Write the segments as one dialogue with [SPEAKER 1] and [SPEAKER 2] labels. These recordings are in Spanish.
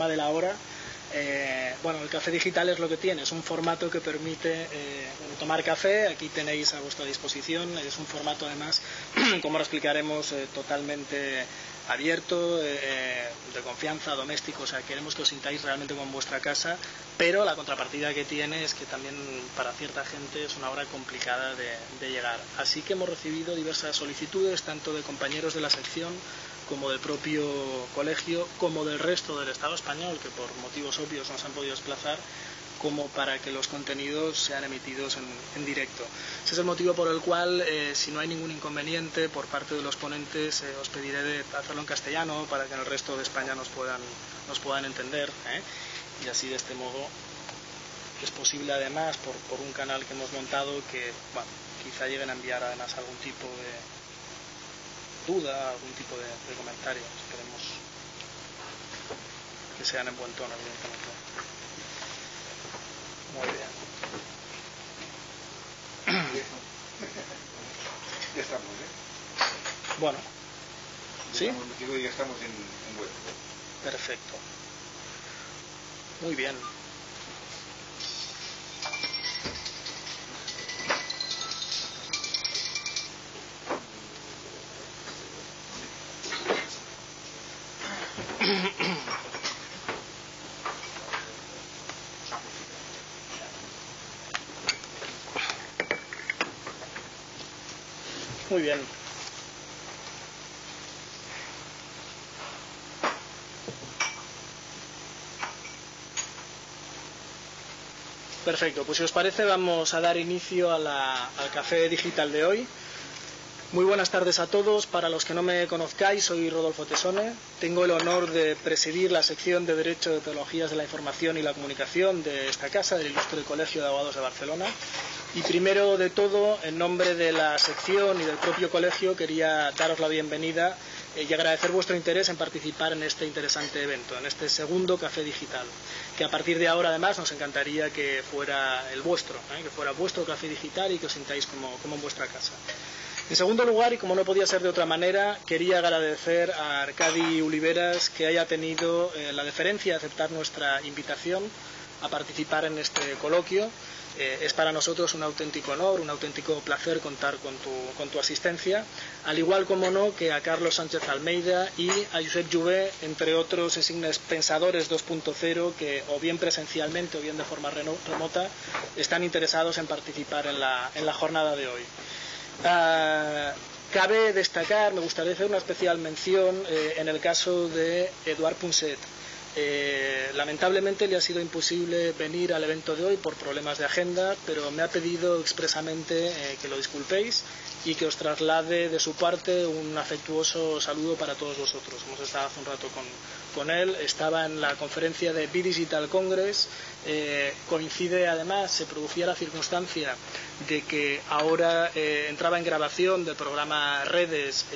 [SPEAKER 1] de la hora. Bueno, el café digital es lo que tiene, es un formato que permite tomar café. Aquí tenéis a vuestra disposición, es un formato además, como lo explicaremos, totalmente abierto, de confianza, doméstico. O sea, queremos que os sintáis realmente como en vuestra casa, pero la contrapartida que tiene es que también para cierta gente es una hora complicada de llegar. Así que hemos recibido diversas solicitudes, tanto de compañeros de la sección como del propio colegio, como del resto del Estado español, que por motivos obvios no se han podido desplazar, como para que los contenidos sean emitidos en directo. Ese es el motivo por el cual, si no hay ningún inconveniente por parte de los ponentes, os pediré de hacerlo en castellano para que en el resto de España nos puedan entender, y así de este modo es posible además por un canal que hemos montado que, bueno, quizá lleguen a enviar además algún tipo de duda, algún tipo de comentario. Esperemos que sean en buen tono, evidentemente. Muy bien.
[SPEAKER 2] Ya estamos,
[SPEAKER 1] Bueno. ¿Sí?
[SPEAKER 2] Ya estamos en web.
[SPEAKER 1] Perfecto. Muy bien. Muy bien. Perfecto, pues si os parece vamos a dar inicio al café digital de hoy. Muy buenas tardes a todos. Para los que no me conozcáis, soy Rodolfo Tesone. Tengo el honor de presidir la sección de Derecho de Tecnologías de la Información y la Comunicación de esta casa, del Ilustre Colegio de Abogados de Barcelona. Y primero de todo, en nombre de la sección y del propio colegio, quería daros la bienvenida y agradecer vuestro interés en participar en este interesante evento, en este segundo café digital, que a partir de ahora además nos encantaría que fuera el vuestro, que fuera vuestro café digital y que os sintáis como en vuestra casa. En segundo lugar, y como no podía ser de otra manera, quería agradecer a Arcadi Oliveras que haya tenido la deferencia de aceptar nuestra invitación a participar en este coloquio. Es para nosotros un auténtico honor, un auténtico placer contar con tu asistencia, al igual como no que a Carlos Sánchez Almeida y a Josep Jouvet, entre otros insignes pensadores 2.0 que o bien presencialmente o bien de forma remota están interesados en participar en la jornada de hoy. Cabe destacar, me gustaría hacer una especial mención en el caso de Eduard Punset. Lamentablemente le ha sido imposible venir al evento de hoy por problemas de agenda, pero me ha pedido expresamente que lo disculpéis y que os traslade de su parte un afectuoso saludo para todos vosotros. Hemos estado hace un rato con él, estaba en la conferencia de B-Digital Congress, coincide además, se producía la circunstancia de que ahora entraba en grabación del programa Redes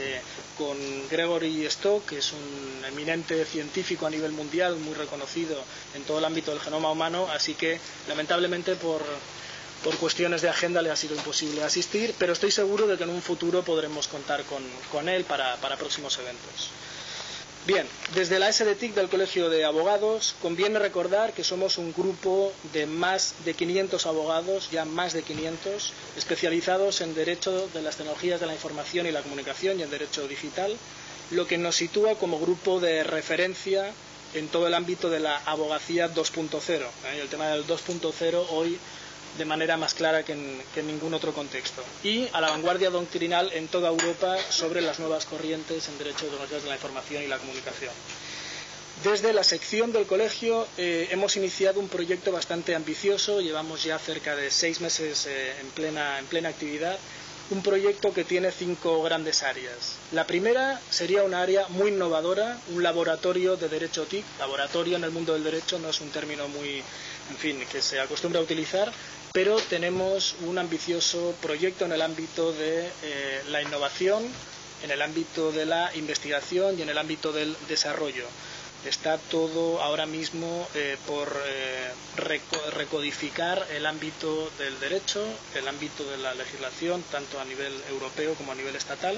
[SPEAKER 1] con Gregory Stock, que es un eminente científico a nivel mundial, muy reconocido en todo el ámbito del genoma humano, así que lamentablemente por cuestiones de agenda le ha sido imposible asistir, pero estoy seguro de que en un futuro podremos contar con él para próximos eventos. Bien, desde la SDTIC del Colegio de Abogados conviene recordar que somos un grupo de más de 500 abogados, ya más de 500, especializados en Derecho de las Tecnologías de la Información y la Comunicación y en Derecho Digital, lo que nos sitúa como grupo de referencia en todo el ámbito de la abogacía 2.0. El tema del 2.0 hoy de manera más clara que en ningún otro contexto, y a la vanguardia doctrinal en toda Europa sobre las nuevas corrientes en Derecho de tecnologías de la información y la comunicación. Desde la sección del colegio hemos iniciado un proyecto bastante ambicioso, llevamos ya cerca de 6 meses en plena actividad, un proyecto que tiene 5 grandes áreas. La primera sería una área muy innovadora, un laboratorio de Derecho TIC. Laboratorio en el mundo del derecho no es un término muy, que se acostumbra a utilizar, pero tenemos un ambicioso proyecto en el ámbito de la innovación, en el ámbito de la investigación y en el ámbito del desarrollo. Está todo ahora mismo por recodificar el ámbito del derecho, el ámbito de la legislación, tanto a nivel europeo como a nivel estatal,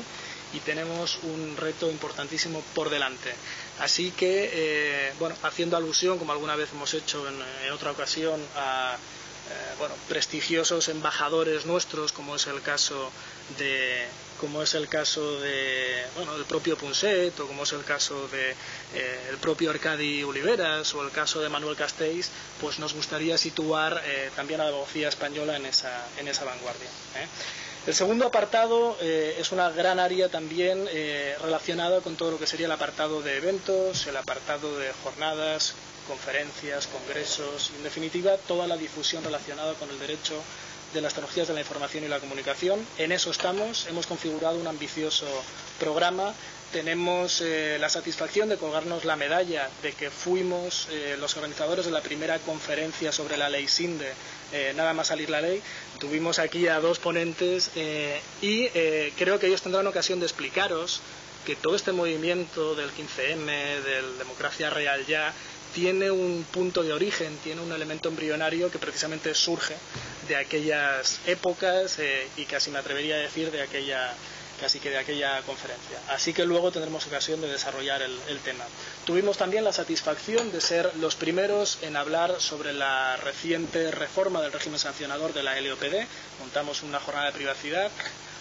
[SPEAKER 1] y tenemos un reto importantísimo por delante. Así que, bueno, haciendo alusión, como alguna vez hemos hecho en otra ocasión, a prestigiosos embajadores nuestros, como es el caso del propio Punset, o como es el caso el propio Arcadi Oliveras, o el caso de Manuel Castells, pues nos gustaría situar también a la abogacía española en esa vanguardia. El segundo apartado es una gran área también relacionada con todo lo que sería el apartado de eventos, el apartado de jornadas, conferencias, congresos, en definitiva toda la difusión relacionada con el derecho de las tecnologías de la información y la comunicación. En eso estamos, hemos configurado un ambicioso programa. Tenemos la satisfacción de colgarnos la medalla de que fuimos los organizadores de la primera conferencia sobre la ley SINDE, nada más salir la ley. Tuvimos aquí a 2 ponentes y creo que ellos tendrán ocasión de explicaros que todo este movimiento del 15M, del Democracia Real Ya, tiene un punto de origen, tiene un elemento embrionario que precisamente surge de aquellas épocas y casi me atrevería a decir de aquella conferencia. Así que luego tendremos ocasión de desarrollar el tema. Tuvimos también la satisfacción de ser los primeros en hablar sobre la reciente reforma del régimen sancionador de la LOPD. Montamos una jornada de privacidad.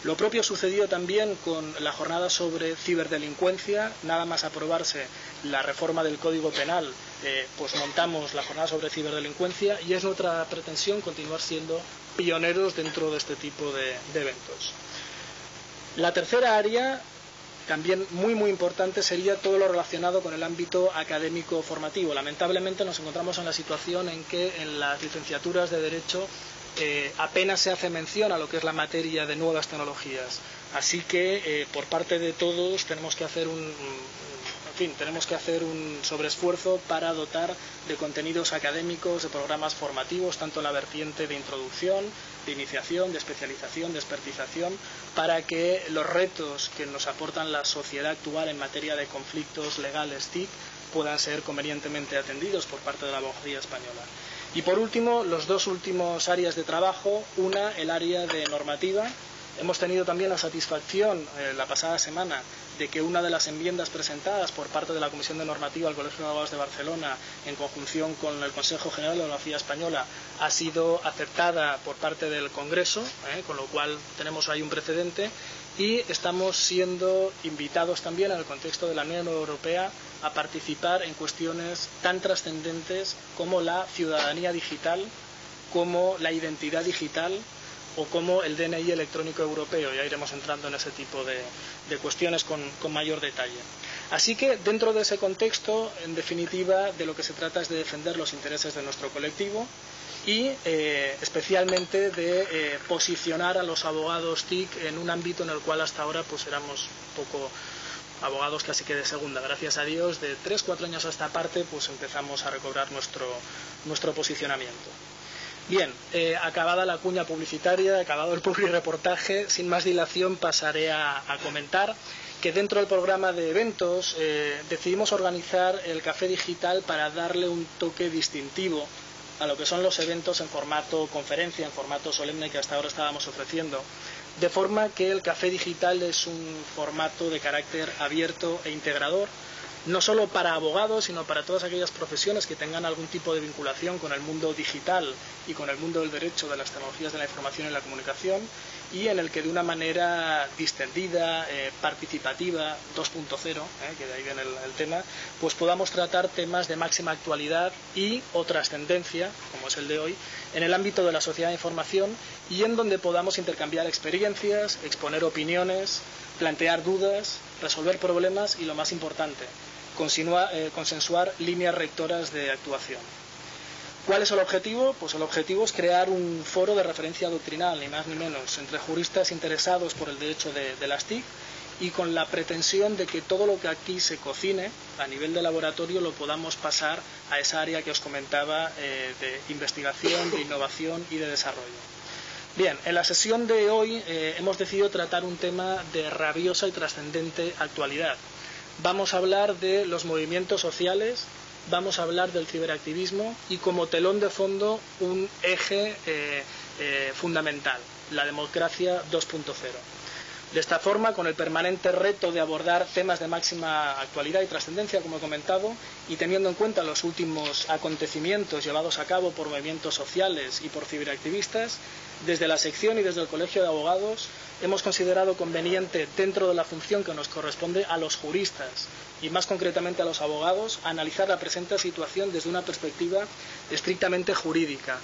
[SPEAKER 1] Lo propio sucedió también con la jornada sobre ciberdelincuencia. Nada más aprobarse la reforma del Código Penal, pues montamos la jornada sobre ciberdelincuencia y es nuestra pretensión continuar siendo pioneros dentro de este tipo de eventos. La tercera área, también muy importante, sería todo lo relacionado con el ámbito académico formativo. Lamentablemente nos encontramos en la situación en que en las licenciaturas de Derecho apenas se hace mención a lo que es la materia de nuevas tecnologías. Así que por parte de todos tenemos que hacer un sobreesfuerzo para dotar de contenidos académicos, de programas formativos, tanto en la vertiente de introducción, de iniciación, de especialización, de expertización, para que los retos que nos aportan la sociedad actual en materia de conflictos legales TIC puedan ser convenientemente atendidos por parte de la abogacía española. Y por último, los 2 últimos áreas de trabajo. Una, el área de normativa. Hemos tenido también la satisfacción la pasada semana de que una de las enmiendas presentadas por parte de la Comisión de Normativa al Colegio de Abogados de Barcelona, en conjunción con el Consejo General de la Abogacía Española, ha sido aceptada por parte del Congreso, con lo cual tenemos ahí un precedente, y estamos siendo invitados también en el contexto de la Unión Europea a participar en cuestiones tan trascendentes como la ciudadanía digital, como la identidad digital o como el DNI electrónico europeo. Ya iremos entrando en ese tipo de cuestiones con mayor detalle. Así que dentro de ese contexto, en definitiva, de lo que se trata es de defender los intereses de nuestro colectivo y especialmente de posicionar a los abogados TIC en un ámbito en el cual hasta ahora pues éramos poco abogados casi que de segunda. Gracias a Dios, de 3-4 años a esta parte pues empezamos a recobrar nuestro posicionamiento. Bien, acabada la cuña publicitaria, acabado el publireportaje, sin más dilación pasaré a comentar que dentro del programa de eventos decidimos organizar el Café Digital para darle un toque distintivo a lo que son los eventos en formato conferencia, en formato solemne que hasta ahora estábamos ofreciendo, de forma que el Café Digital es un formato de carácter abierto e integrador, no solo para abogados, sino para todas aquellas profesiones que tengan algún tipo de vinculación con el mundo digital y con el mundo del derecho, de las tecnologías de la información y la comunicación, y en el que de una manera distendida, participativa, 2.0, que de ahí viene el tema, pues podamos tratar temas de máxima actualidad y o trascendencia, como es el de hoy, en el ámbito de la sociedad de información y en donde podamos intercambiar experiencias, exponer opiniones, plantear dudas, resolver problemas y, lo más importante, consensuar líneas rectoras de actuación. ¿Cuál es el objetivo? Pues el objetivo es crear un foro de referencia doctrinal, ni más ni menos, entre juristas interesados por el derecho de las TIC y con la pretensión de que todo lo que aquí se cocine a nivel de laboratorio lo podamos pasar a esa área que os comentaba de investigación, de innovación y de desarrollo. Bien, en la sesión de hoy hemos decidido tratar un tema de rabiosa y trascendente actualidad. Vamos a hablar de los movimientos sociales, vamos a hablar del ciberactivismo y como telón de fondo un eje fundamental, la democracia 2.0. De esta forma, con el permanente reto de abordar temas de máxima actualidad y trascendencia, como he comentado, y teniendo en cuenta los últimos acontecimientos llevados a cabo por movimientos sociales y por ciberactivistas, desde la sección y desde el Colegio de Abogados hemos considerado conveniente, dentro de la función que nos corresponde a los juristas y más concretamente a los abogados, analizar la presente situación desde una perspectiva estrictamente jurídica.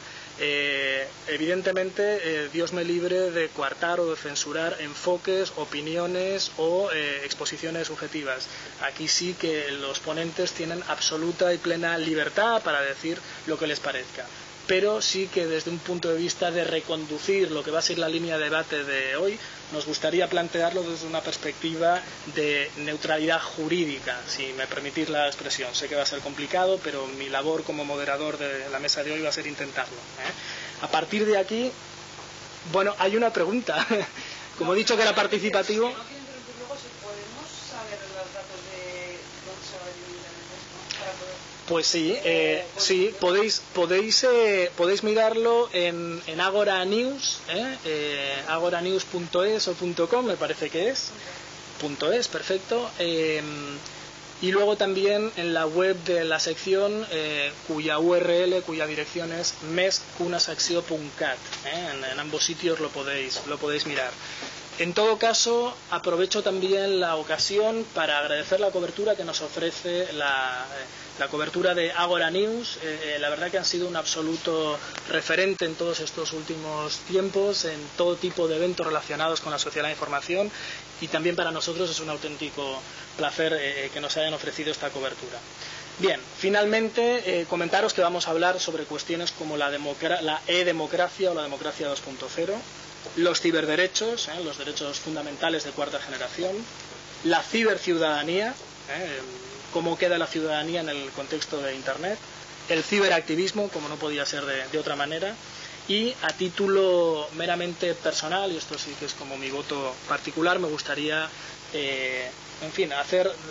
[SPEAKER 1] Evidentemente, Dios me libre de coartar o de censurar enfoques, opiniones o exposiciones subjetivas. Aquí sí que los ponentes tienen absoluta y plena libertad para decir lo que les parezca. Pero sí que desde un punto de vista de reconducir lo que va a ser la línea de debate de hoy, nos gustaría plantearlo desde una perspectiva de neutralidad jurídica, si me permitís la expresión. Sé que va a ser complicado, pero mi labor como moderador de la mesa de hoy va a ser intentarlo. A partir de aquí, bueno, hay una pregunta. Como he dicho que era participativo... Pues sí, sí, podéis mirarlo en Agora News, agoranews.es o .com, me parece que es, .es, perfecto, y luego también en la web de la sección cuya URL, cuya dirección es mescunasacció.cat, en ambos sitios lo podéis mirar. En todo caso, aprovecho también la ocasión para agradecer la cobertura que nos ofrece la cobertura de Agora News. La verdad que han sido un absoluto referente en todos estos últimos tiempos, en todo tipo de eventos relacionados con la sociedad de la información, y también para nosotros es un auténtico placer que nos hayan ofrecido esta cobertura. Bien, finalmente comentaros que vamos a hablar sobre cuestiones como la e-democracia o la democracia 2.0, los ciberderechos, los derechos fundamentales de cuarta generación, la ciberciudadanía, cómo queda la ciudadanía en el contexto de Internet, el ciberactivismo, como no podía ser de otra manera, y a título meramente personal, y esto sí que es como mi voto particular, me gustaría en fin,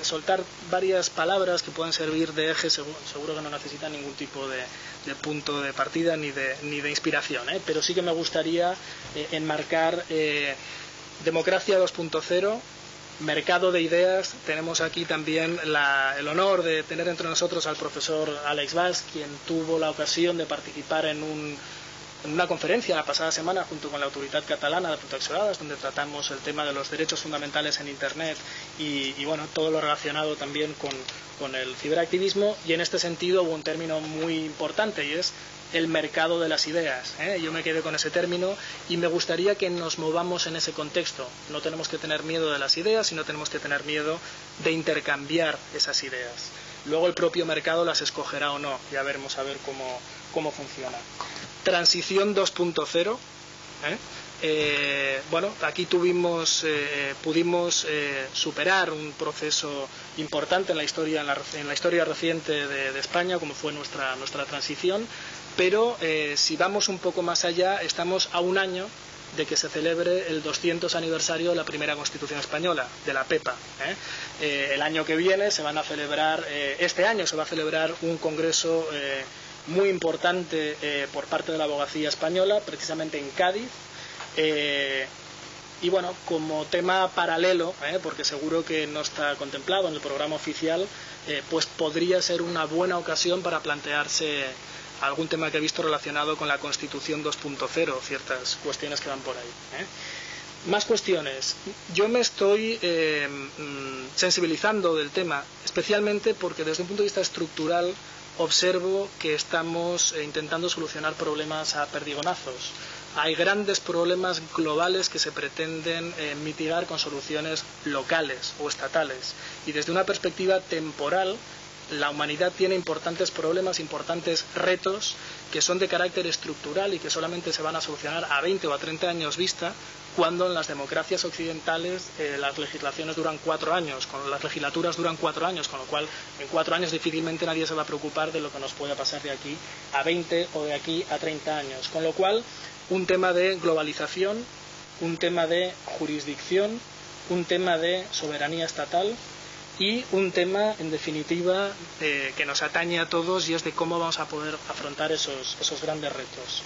[SPEAKER 1] soltar varias palabras que puedan servir de eje. Seguro que no necesitan ningún tipo de punto de partida ni de inspiración, pero sí que me gustaría enmarcar democracia 2.0, mercado de ideas. Tenemos aquí también el honor de tener entre nosotros al profesor Àlex Bas, quien tuvo la ocasión de participar en una conferencia la pasada semana junto con la Autoridad Catalana de Protecció de Dades, donde tratamos el tema de los derechos fundamentales en Internet y bueno, todo lo relacionado también con el ciberactivismo. Y en este sentido hubo un término muy importante, y es el mercado de las ideas. Yo me quedé con ese término y me gustaría que nos movamos en ese contexto. No tenemos que tener miedo de las ideas, sino tenemos que tener miedo de intercambiar esas ideas. Luego el propio mercado las escogerá o no. Ya veremos a ver cómo funciona. Transición 2.0. Bueno, aquí pudimos superar un proceso importante en la historia reciente de España, como fue nuestra transición, pero si vamos un poco más allá, estamos a un año de que se celebre el 200 aniversario de la primera Constitución española, de la PEPA. El año que viene este año se va a celebrar un congreso muy importante por parte de la abogacía española, precisamente en Cádiz. Y bueno, como tema paralelo, porque seguro que no está contemplado en el programa oficial, pues podría ser una buena ocasión para plantearse algún tema que he visto relacionado con la Constitución 2.0, ciertas cuestiones que van por ahí. Más cuestiones. Yo me estoy sensibilizando del tema, especialmente porque desde un punto de vista estructural observo que estamos intentando solucionar problemas a perdigonazos. Hay grandes problemas globales que se pretenden mitigar con soluciones locales o estatales. Y desde una perspectiva temporal, la humanidad tiene importantes problemas, importantes retos que son de carácter estructural y que solamente se van a solucionar a 20 o a 30 años vista, cuando en las democracias occidentales las legislaciones duran 4 años, las legislaturas duran 4 años, con lo cual en 4 años difícilmente nadie se va a preocupar de lo que nos pueda pasar de aquí a 20 o de aquí a 30 años. Con lo cual, un tema de globalización, un tema de jurisdicción, un tema de soberanía estatal y un tema, en definitiva, que nos atañe a todos, y es de cómo vamos a poder afrontar esos grandes retos.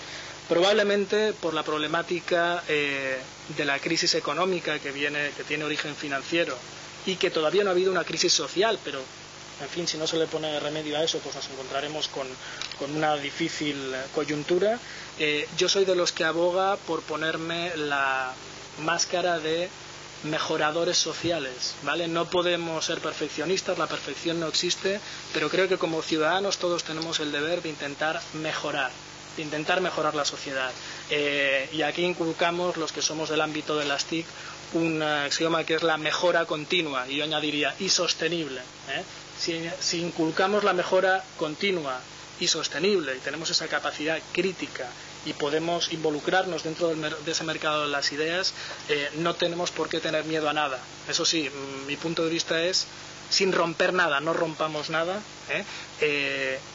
[SPEAKER 1] Probablemente por la problemática de la crisis económica que tiene origen financiero, y que todavía no ha habido una crisis social, pero en fin, si no se le pone remedio a eso, pues nos encontraremos con una difícil coyuntura. Yo soy de los que aboga por ponerme la máscara de mejoradores sociales, ¿vale? No podemos ser perfeccionistas, la perfección no existe, pero creo que como ciudadanos todos tenemos el deber de intentar mejorar la sociedad. Y aquí inculcamos, los que somos del ámbito de las TIC, un axioma que es la mejora continua, y yo añadiría, y sostenible. Si inculcamos la mejora continua y sostenible, y tenemos esa capacidad crítica, y podemos involucrarnos dentro de ese mercado de las ideas, no tenemos por qué tener miedo a nada. Eso sí, mi punto de vista es, sin romper nada, no rompamos nada.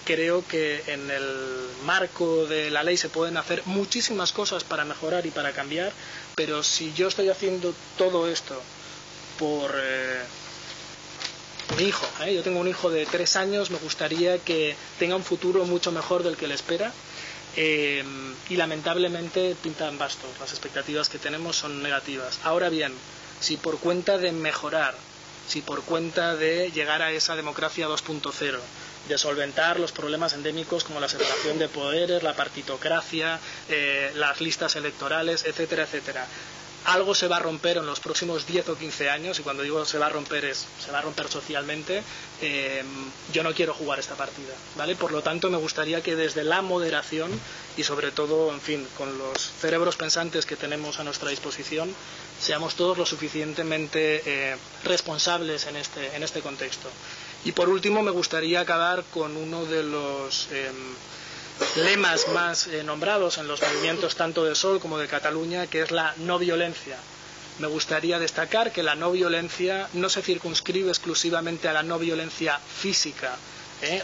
[SPEAKER 1] Creo que en el marco de la ley se pueden hacer muchísimas cosas para mejorar y para cambiar, pero si yo estoy haciendo todo esto por mi hijo, yo tengo un hijo de 3 años, me gustaría que tenga un futuro mucho mejor del que le espera, y lamentablemente pintan bastos, las expectativas que tenemos son negativas. Ahora bien, si por cuenta de mejorar, si por cuenta de llegar a esa democracia 2.0, de solventar los problemas endémicos como la separación de poderes, la partitocracia, las listas electorales, etcétera, etcétera, algo se va a romper en los próximos 10 o 15 años, y cuando digo se va a romper se va a romper socialmente, yo no quiero jugar esta partida, ¿vale? Por lo tanto, me gustaría que desde la moderación, y sobre todo, en fin, con los cerebros pensantes que tenemos a nuestra disposición, seamos todos lo suficientemente responsables en este contexto. Y por último, me gustaría acabar con uno de los lemas más nombrados en los movimientos tanto de Sol como de Cataluña, que es la no violencia. Me gustaría destacar que la no violencia no se circunscribe exclusivamente a la no violencia física,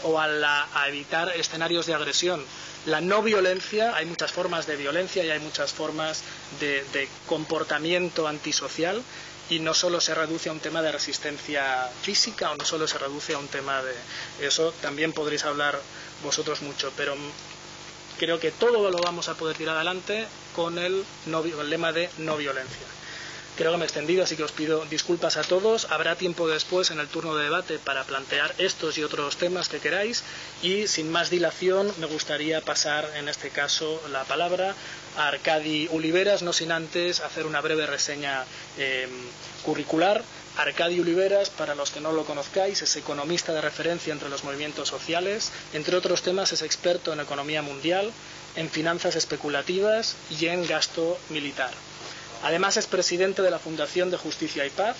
[SPEAKER 1] o a evitar escenarios de agresión. La no violencia, hay muchas formas de violencia y hay muchas formas de comportamiento antisocial, y no solo se reduce a un tema de resistencia física, o no solo se reduce a un tema de eso, también podréis hablar vosotros mucho, pero creo que todo lo vamos a poder tirar adelante con el lema de no violencia. Creo que me he extendido, así que os pido disculpas a todos. Habrá tiempo después en el turno de debate para plantear estos y otros temas que queráis, y sin más dilación me gustaría pasar en este caso la palabra a Arcadi Oliveras, no sin antes hacer una breve reseña curricular. Arcadi Oliveras, para los que no lo conozcáis, es economista de referencia entre los movimientos sociales. Entre otros temas, es experto en economía mundial, en finanzas especulativas y en gasto militar. Además, es presidente de la Fundación de Justicia y Paz,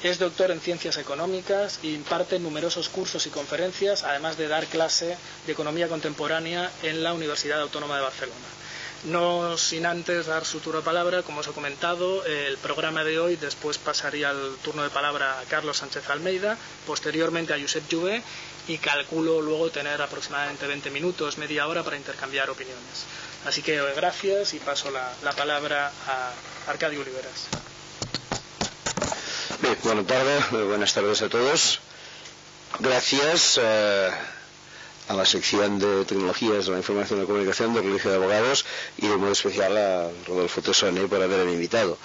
[SPEAKER 1] es doctor en ciencias económicas e imparte numerosos cursos y conferencias, además de dar clase de economía contemporánea en la Universidad Autónoma de Barcelona. No sin antes dar su turno de palabra, como os he comentado, el programa de hoy, después pasaría el turno de palabra a Carlos Sánchez Almeida, posteriormente a Josep Jouvé, y calculo luego tener aproximadamente 20 minutos, media hora para intercambiar opiniones. Así que gracias, y paso la palabra a Arcadi Oliveras.
[SPEAKER 3] Bien, buenas tardes a todos. Gracias a la sección de tecnologías de la información y la comunicación del Colegio de Abogados, y de modo especial a Rodolfo Tessone por haberme invitado.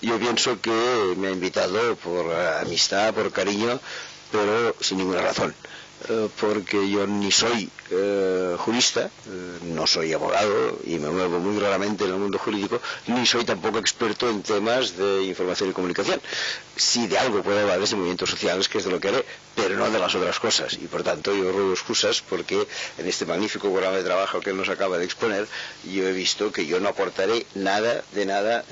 [SPEAKER 3] Yo pienso que me ha invitado por amistad, por cariño, pero sin ninguna razón. Porque yo ni soy jurista, no soy abogado y me muevo muy raramente en el mundo jurídico, ni soy tampoco experto en temas de información y comunicación. Si de algo puedo hablar es de movimientos sociales, que es de lo que haré, pero no de las otras cosas, y por tanto yo ruego excusas porque en este magnífico programa de trabajo que él nos acaba de exponer, yo he visto que yo no aportaré nada de nada.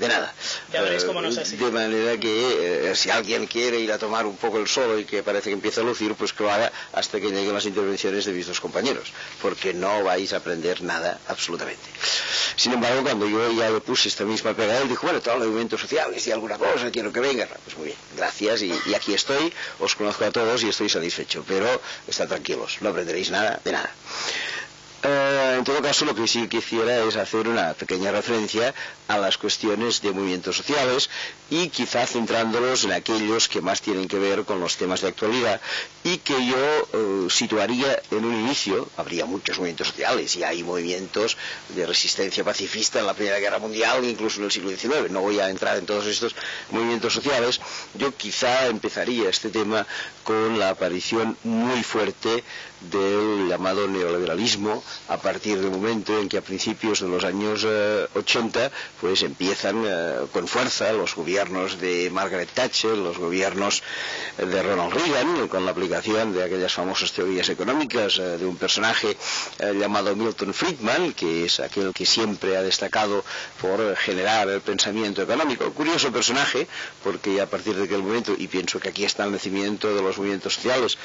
[SPEAKER 1] Ya veréis cómo no sé si.
[SPEAKER 3] De manera que si alguien quiere ir a tomar un poco el sol y que parece que empieza a lucir, pues que lo haga hasta que lleguen las intervenciones de mis dos compañeros, porque no vais a aprender nada absolutamente. Sin embargo, cuando yo ya le puse esta misma pegada, él dijo, bueno, todo el movimiento social, si hay alguna cosa, quiero que venga. Pues muy bien, gracias, y aquí estoy, os conozco a todos y estoy satisfecho, pero estad tranquilos, no aprenderéis nada de nada. En todo caso, lo que sí quisiera es hacer una pequeña referencia a las cuestiones de movimientos sociales y quizá centrándolos en aquellos que más tienen que ver con los temas de actualidad y que yo situaría en un inicio. Habría muchos movimientos sociales y hay movimientos de resistencia pacifista en la Primera Guerra Mundial, incluso en el siglo XIX. No voy a entrar en todos estos movimientos sociales. Yo quizá empezaría este tema con la aparición muy fuerte del llamado neoliberalismo a partir del momento en que a principios de los años 80 pues empiezan con fuerza los gobiernos de Margaret Thatcher, los gobiernos de Ronald Reagan, con la aplicación de aquellas famosas teorías económicas de un personaje llamado Milton Friedman, que es aquel que siempre ha destacado por generar el pensamiento económico. Curioso personaje, porque a partir de aquel momento, y pienso que aquí está el nacimiento de los movimientos sociales,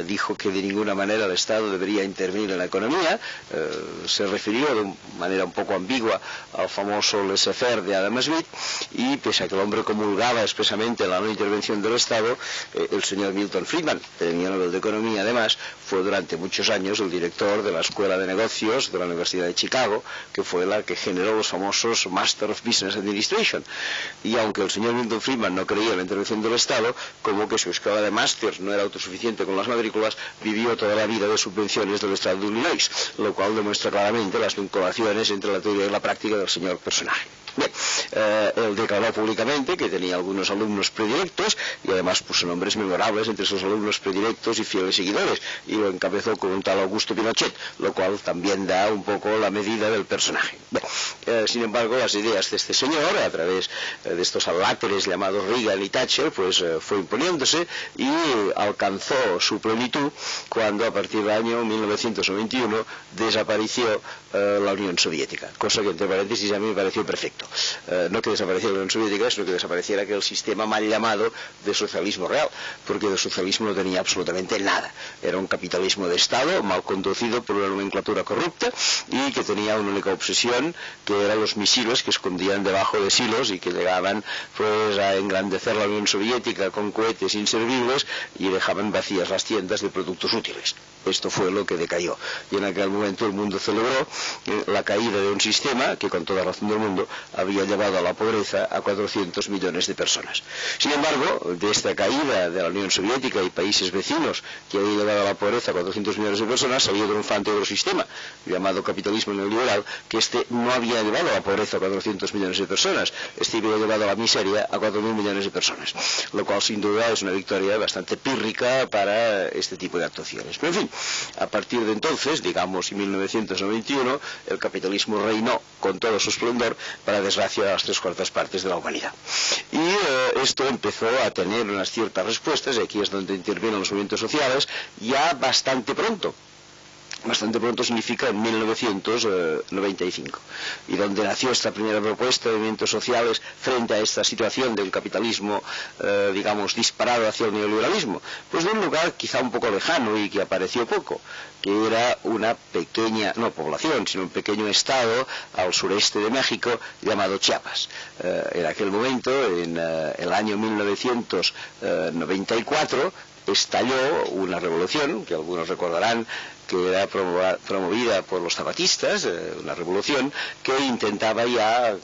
[SPEAKER 3] dijo que de ninguna manera el Estado debería intervenir en la economía. Se refirió de manera un poco ambigua al famoso laissez-faire de Adam Smith, y pese a que el hombre comulgaba expresamente la no intervención del Estado, el señor Milton Friedman, premio Nobel de Economía además, fue durante muchos años el director de la Escuela de Negocios de la Universidad de Chicago, que fue la que generó los famosos Master of Business Administration. Y aunque el señor Milton Friedman no creía en la intervención del Estado, como que su escuela de másters no era autosuficiente con las matrículas, vivió toda la vida de subvenciones del Estado de Illinois, lo cual demuestra claramente las vinculaciones entre la teoría y la práctica del señor personaje. Bien, él declaró públicamente que tenía algunos alumnos predilectos y además puso nombres memorables entre sus alumnos predilectos y fieles seguidores, y lo encabezó con un tal Augusto Pinochet, lo cual también da un poco la medida del personaje. Bien, sin embargo, las ideas de este señor, a través de estos aláteres llamados Reagan y Thatcher, pues fue imponiéndose y alcanzó su plenitud cuando a partir del año 1991 desapareció la Unión Soviética, cosa que entre paréntesis a mí me pareció perfecto. No que desapareciera la Unión Soviética, sino que desapareciera aquel sistema mal llamado de socialismo real, porque de socialismo no tenía absolutamente nada. Era un capitalismo de Estado mal conducido por una nomenclatura corrupta y que tenía una única obsesión, que eran los misiles que escondían debajo de silos y que llegaban pues a engrandecer la Unión Soviética con cohetes inservibles y dejaban vacías las tiendas de productos útiles. Esto fue lo que decayó, y en aquel momento el mundo celebró la caída de un sistema que, con toda razón del mundo, había llevado a la pobreza a 400 millones de personas. Sin embargo, de esta caída de la Unión Soviética y países vecinos que había llevado a la pobreza a 400 millones de personas, salió triunfante otro sistema llamado capitalismo neoliberal, que no había llevado a la pobreza a 400 millones de personas, había llevado a la miseria a 4.000 millones de personas, lo cual sin duda es una victoria bastante pírrica para este tipo de actuaciones. Pero en fin, a partir de entonces, digamos en 1991, el capitalismo reinó con todo su esplendor, para desgracia de las 3/4 partes de la humanidad. Y esto empezó a tener unas ciertas respuestas, y aquí es donde intervienen los movimientos sociales, ya bastante pronto. Bastante pronto significa en 1995, y donde nació esta primera propuesta de movimientos sociales frente a esta situación de un capitalismo, digamos, disparado hacia el neoliberalismo, pues de un lugar quizá un poco lejano y que apareció poco, que era una pequeña, no población, sino un pequeño estado al sureste de México llamado Chiapas. En aquel momento, en el año 1994, estalló una revolución que algunos recordarán que era promovida por los zapatistas, una revolución que intentaba ya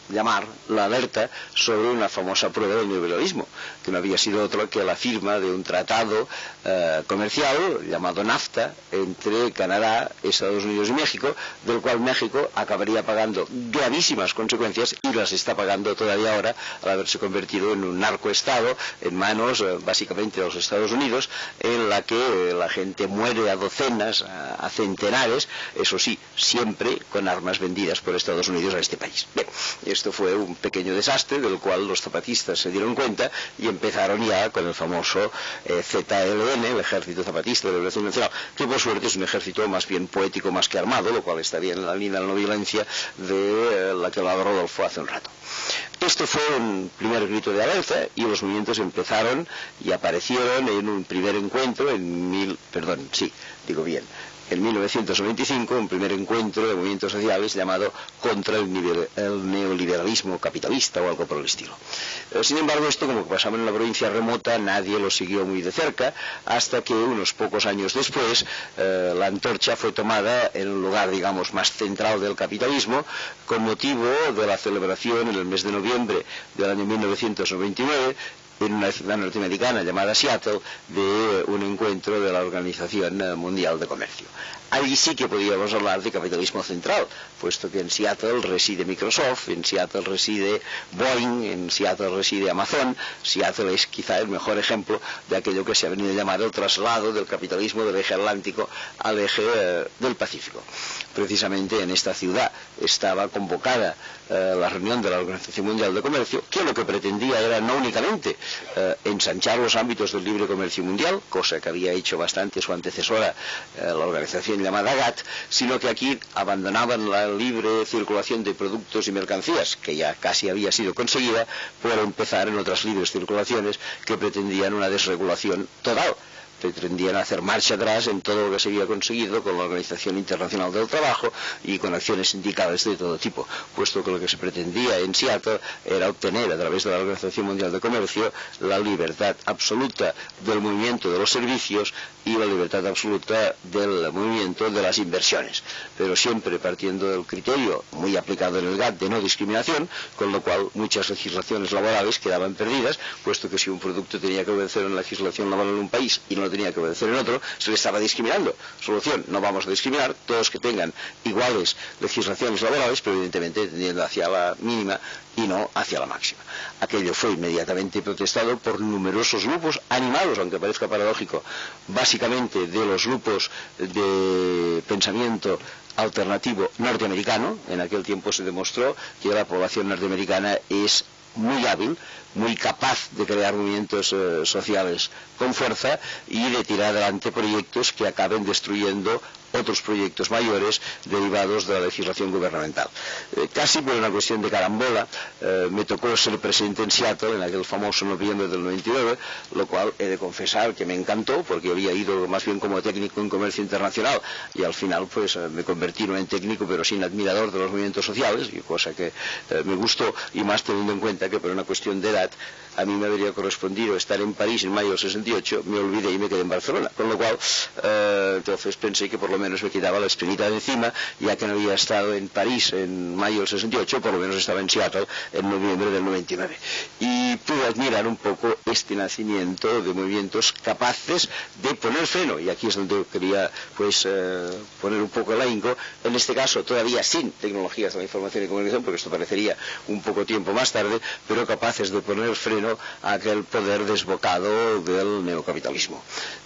[SPEAKER 3] llamar la alerta sobre una famosa prueba del neoliberalismo, que no había sido otra que la firma de un tratado comercial llamado NAFTA entre Canadá, Estados Unidos y México, del cual México acabaría pagando gravísimas consecuencias, y las está pagando todavía ahora al haberse convertido en un narcoestado en manos básicamente de los Estados Unidos, en la que la gente muere a docenas, a centenares, eso sí, siempre con armas vendidas por Estados Unidos a este país. Bien, esto fue un pequeño desastre del cual los zapatistas se dieron cuenta y empezaron ya con el famoso ZLN, el Ejército Zapatista de Liberación Nacional, que por suerte es un ejército más bien poético más que armado, lo cual estaría en la línea de la no violencia de la que hablaba Rodolfo hace un rato. Esto fue un primer grito de alerta, y los movimientos empezaron y aparecieron en un primer encuentro en en 1995 un primer encuentro de movimientos sociales llamado Contra el neoliberalismo capitalista o algo por el estilo. Sin embargo, esto, como pasaba en una provincia remota, nadie lo siguió muy de cerca, hasta que unos pocos años después la antorcha fue tomada en un lugar, digamos, más central del capitalismo, con motivo de la celebración en el mes de noviembre del año 1999 en una ciudad norteamericana llamada Seattle, de un encuentro de la Organización Mundial de Comercio. Allí sí que podíamos hablar de capitalismo central, puesto que en Seattle reside Microsoft, en Seattle reside Boeing, en Seattle reside Amazon. Seattle es quizá el mejor ejemplo de aquello que se ha venido a llamar el traslado del capitalismo del eje atlántico al eje del Pacífico. Precisamente en esta ciudad estaba convocada la reunión de la Organización Mundial de Comercio, que lo que pretendía era no únicamente ensanchar los ámbitos del libre comercio mundial, cosa que había hecho bastante su antecesora, la organización llamada GATT, sino que aquí abandonaban la libre circulación de productos y mercancías, que ya casi había sido conseguida, por empezar en otras libres circulaciones que pretendían una desregulación total. Pretendían hacer marcha atrás en todo lo que se había conseguido con la Organización Internacional del Trabajo y con acciones sindicales de todo tipo, puesto que lo que se pretendía en Seattle era obtener a través de la Organización Mundial de Comercio la libertad absoluta del movimiento de los servicios y la libertad absoluta del movimiento de las inversiones, pero siempre partiendo del criterio muy aplicado en el GATT de no discriminación, con lo cual muchas legislaciones laborales quedaban perdidas, puesto que si un producto tenía que obedecer en la legislación laboral en un país y no tenía que obedecer en otro, se le estaba discriminando. Solución: no vamos a discriminar, todos que tengan iguales legislaciones laborales, pero evidentemente tendiendo hacia la mínima y no hacia la máxima. Aquello fue inmediatamente protestado por numerosos grupos animados, aunque parezca paradójico, básicamente de los grupos de pensamiento alternativo norteamericano. En aquel tiempo se demostró que la población norteamericana es muy hábil, muy capaz de crear movimientos sociales con fuerza y de tirar adelante proyectos que acaben destruyendo otros proyectos mayores derivados de la legislación gubernamental. Casi por una cuestión de carambola, me tocó ser presidente en Seattle en aquel famoso noviembre del 99, lo cual he de confesar que me encantó, porque había ido más bien como técnico en comercio internacional y al final pues me convertí no en técnico pero sin admirador de los movimientos sociales, y cosa que me gustó, y más teniendo en cuenta que por una cuestión de edad a mí me habría correspondido estar en París en mayo del 68, me olvidé y me quedé en Barcelona, con lo cual entonces pensé que por lo menos me quitaba la espinita de encima, ya que no había estado en París en mayo del 68, por lo menos estaba en Seattle en noviembre del 99. Y pude admirar un poco este nacimiento de movimientos capaces de poner freno, y aquí es donde quería pues poner un poco el ahínco, en este caso todavía sin tecnologías de la información y comunicación, porque esto parecería un poco tiempo más tarde, pero capaces de poner freno a aquel poder desbocado del neocapitalismo.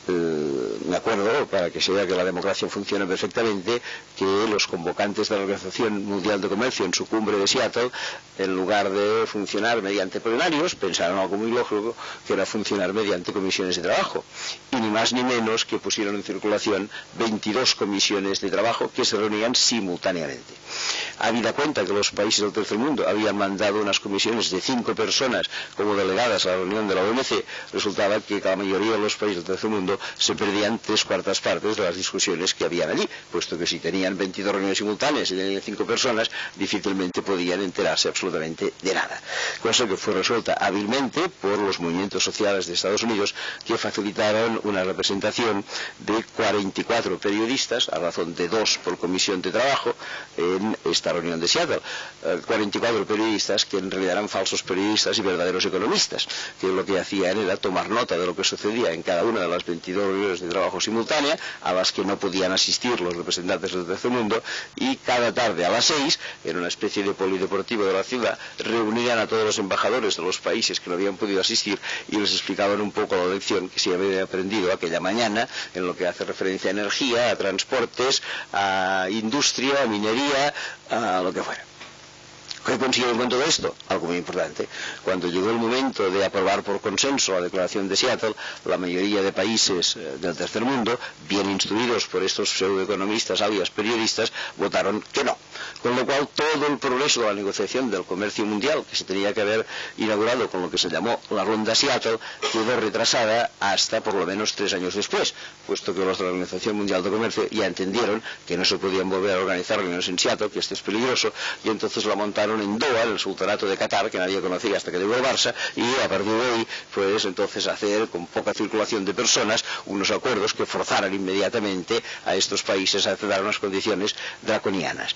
[SPEAKER 3] Me acuerdo, para que se vea que la democracia funciona perfectamente, que los convocantes de la Organización Mundial de Comercio en su cumbre de Seattle, en lugar de funcionar mediante plenarios, pensaron algo muy lógico, que era funcionar mediante comisiones de trabajo, y ni más ni menos que pusieron en circulación 22 comisiones de trabajo que se reunían simultáneamente. Habida cuenta que los países del tercer mundo habían mandado unas comisiones de 5 personas como delegadas a la reunión de la OMC, resultaba que la mayoría de los países del tercer mundo se perdían 3/4 partes de las discusiones que habían allí, puesto que si tenían 22 reuniones simultáneas y tenían 5 personas, difícilmente podían enterarse absolutamente de nada. Cosa que fue resuelta hábilmente por los movimientos sociales de Estados Unidos, que facilitaron una representación de 44 periodistas, a razón de 2 por comisión de trabajo, en esta reunión de Seattle. 44 periodistas que en realidad eran falsos periodistas y verdaderos economistas, que lo que hacían era tomar nota de lo que sucedía en cada una de las 22 reuniones de trabajo simultánea, a las que no podían asistir los representantes del tercer mundo, y cada tarde a las 6, en una especie de polideportivo de la ciudad, reunían a todos los embajadores de los países que no habían podido asistir y les explicaban un poco la lección que se había aprendido aquella mañana en lo que hace referencia a energía, a transportes, a industria, a minería, a lo que fuera. ¿Qué consiguieron con todo esto? Algo muy importante. Cuando llegó el momento de aprobar por consenso la declaración de Seattle, la mayoría de países del tercer mundo, bien instruidos por estos pseudoeconomistas alias periodistas, votaron que no. con lo cual todo el progreso de la negociación del comercio mundial, que se tenía que haber inaugurado con lo que se llamó la Ronda Seattle, quedó retrasada hasta por lo menos 3 años después, puesto que los de la Organización Mundial de Comercio ya entendieron que no se podían volver a organizar reuniones en Seattle, que esto es peligroso, y entonces la montaron en Doha, en el Sultanato de Qatar, que nadie conocía hasta que llegó el Barça, y a partir de ahí, pues entonces hacer con poca circulación de personas unos acuerdos que forzaran inmediatamente a estos países a aceptar unas condiciones draconianas.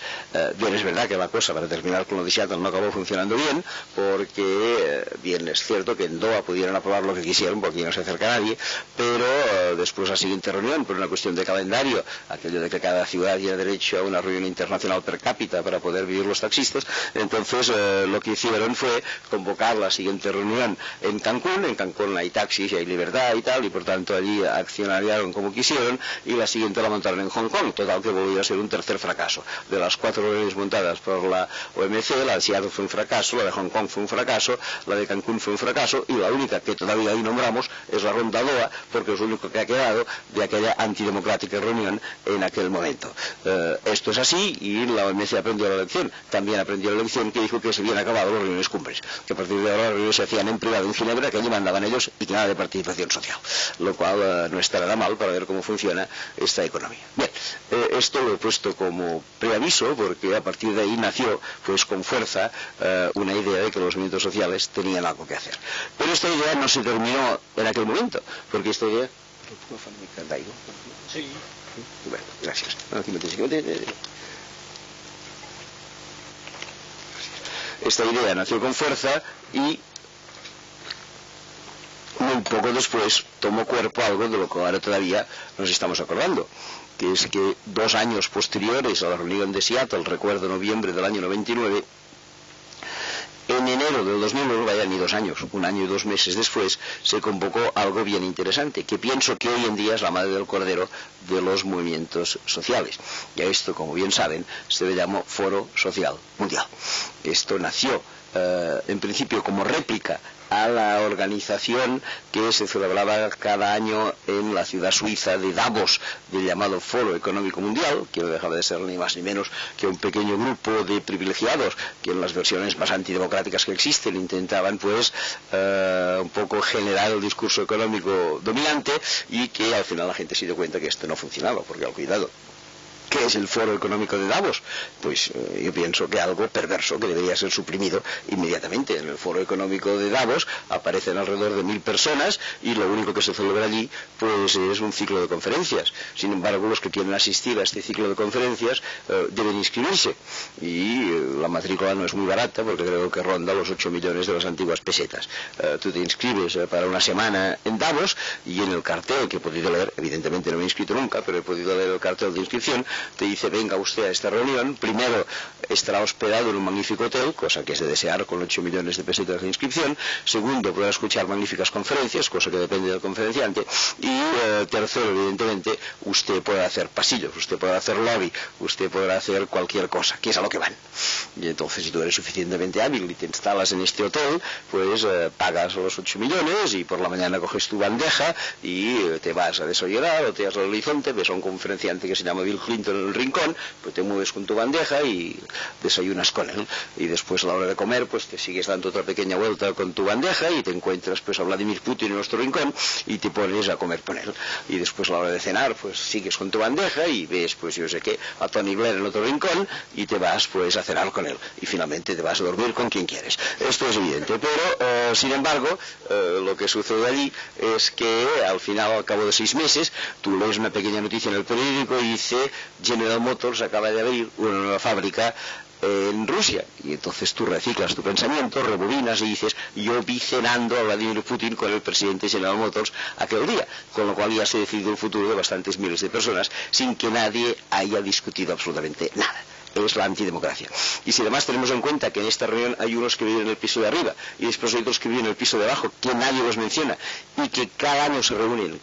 [SPEAKER 3] Bien, es verdad que la cosa, para terminar con lo de Seattle, no acabó funcionando bien, porque bien es cierto que en Doha pudieron aprobar lo que quisieron, porque no se acerca a nadie, pero después la siguiente reunión, por una cuestión de calendario, aquello de que cada ciudad tiene derecho a una reunión internacional per cápita para poder vivir los taxistas, entonces lo que hicieron fue convocar la siguiente reunión en Cancún hay taxis y hay libertad y tal, y por tanto allí accionaron como quisieron, y la siguiente la montaron en Hong Kong, total que volvió a ser un tercer fracaso. De las 4 reuniones montadas por la OMC, la de Seattle fue un fracaso, la de Hong Kong fue un fracaso, la de Cancún fue un fracaso, y la única que todavía ahí nombramos es la Ronda Doha, porque es lo único que ha quedado de aquella antidemocrática reunión en aquel momento. Esto es así, y la OMC aprendió la lección. También aprendió la lección que dijo que se habían acabado las reuniones cumbres, que a partir de ahora las reuniones se hacían en privado en Ginebra, que allí mandaban ellos y que nada de participación social, lo cual no está nada mal para ver cómo funciona esta economía. Bien, esto lo he puesto como preaviso porque a partir de ahí nació pues con fuerza una idea de que los movimientos sociales tenían algo que hacer. Pero esta idea no se terminó en aquel momento, porque esta idea...
[SPEAKER 1] Sí.
[SPEAKER 3] Bueno, gracias. Esta idea nació con fuerza y muy poco después tomó cuerpo algo de lo que ahora todavía nos estamos acordando, que es que 2 años posteriores a la reunión de Seattle, recuerdo noviembre del año 99, en enero del 2009, vaya ni 2 años, 1 año y 2 meses después, se convocó algo bien interesante, que pienso que hoy en día es la madre del cordero de los movimientos sociales. Y a esto, como bien saben, se le llamó Foro Social Mundial. Esto nació en principio como réplica a la organización que se celebraba cada año en la ciudad suiza de Davos, del llamado Foro Económico Mundial, que no dejaba de ser ni más ni menos que un pequeño grupo de privilegiados que en las versiones más antidemocráticas que existen intentaban pues un poco generar el discurso económico dominante, y que al final la gente se dio cuenta que esto no funcionaba, porque al cuidado, ¿qué es el Foro Económico de Davos? Pues yo pienso que algo perverso que debería ser suprimido inmediatamente. En el Foro Económico de Davos aparecen alrededor de 1000 personas y lo único que se celebra allí pues es un ciclo de conferencias. Sin embargo, los que quieren asistir a este ciclo de conferencias deben inscribirse, y la matrícula no es muy barata porque creo que ronda los 8 millones de las antiguas pesetas. Tú te inscribes para una semana en Davos, y en el cartel que he podido leer, evidentemente no me he inscrito nunca, pero he podido leer el cartel de inscripción, te dice: venga usted a esta reunión, primero estará hospedado en un magnífico hotel, cosa que es de desear con 8 millones de pesetas de inscripción, segundo podrá escuchar magníficas conferencias, cosa que depende del conferenciante, y tercero, evidentemente, usted podrá hacer pasillos, usted podrá hacer lobby, usted podrá hacer cualquier cosa, que es a lo que van. Y entonces, si tú eres suficientemente hábil y te instalas en este hotel, pues pagas los 8 millones y por la mañana coges tu bandeja y te vas a desayunar o te vas al horizonte, ves a un conferenciante que se llama Bill Clinton en el rincón, pues te mueves con tu bandeja y desayunas con él, y después a la hora de comer pues te sigues dando otra pequeña vuelta con tu bandeja y te encuentras pues a Vladimir Putin en nuestro rincón y te pones a comer con él, y después a la hora de cenar pues sigues con tu bandeja y ves pues yo sé qué a Tony Blair en otro rincón y te vas pues a cenar con él, y finalmente te vas a dormir con quien quieres. Esto es evidente, pero sin embargo lo que sucede allí es que al final, al cabo de 6 meses, tú lees una pequeña noticia en el periódico y dice: General Motors acaba de abrir una nueva fábrica en Rusia, y entonces tú reciclas tu pensamiento, rebobinas y dices: yo vi cenando a Vladimir Putin con el presidente General Motors aquel día, con lo cual ya se ha decidido el futuro de bastantes miles de personas sin que nadie haya discutido absolutamente nada. Es la antidemocracia. Y si además tenemos en cuenta que en esta reunión hay unos que viven en el piso de arriba y después hay otros que viven en el piso de abajo, que nadie los menciona, y que cada año se reúnen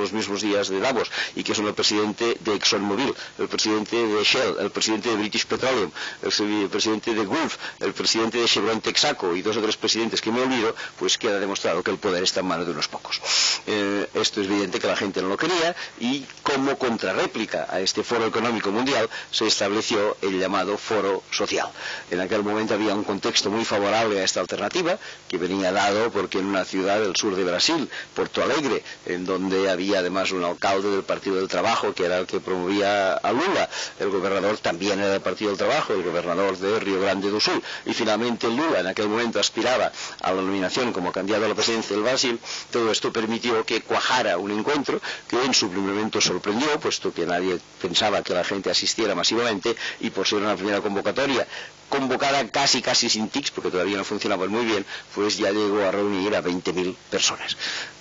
[SPEAKER 3] los mismos días de Davos, y que son el presidente de ExxonMobil, el presidente de Shell, el presidente de British Petroleum, el presidente de Gulf, el presidente de Chevron Texaco y 2 o 3 presidentes que me olvido, pues queda demostrado que el poder está en manos de unos pocos. Esto es evidente que la gente no lo quería, y como contrarréplica a este Foro Económico Mundial se estableció creó el llamado Foro Social. En aquel momento había un contexto muy favorable a esta alternativa, que venía dado porque en una ciudad del sur de Brasil, Porto Alegre, en donde había además un alcalde del Partido del Trabajo, que era el que promovía a Lula, el gobernador también era del Partido del Trabajo, el gobernador de Río Grande do Sul, y finalmente Lula en aquel momento aspiraba a la nominación como candidato a la presidencia del Brasil. Todo esto permitió que cuajara un encuentro que en su primer momento sorprendió, puesto que nadie pensaba que la gente asistiera masivamente, y por ser una primera convocatoria convocada casi sin TICs, porque todavía no funcionaban muy bien, pues ya llegó a reunir a 20.000 personas.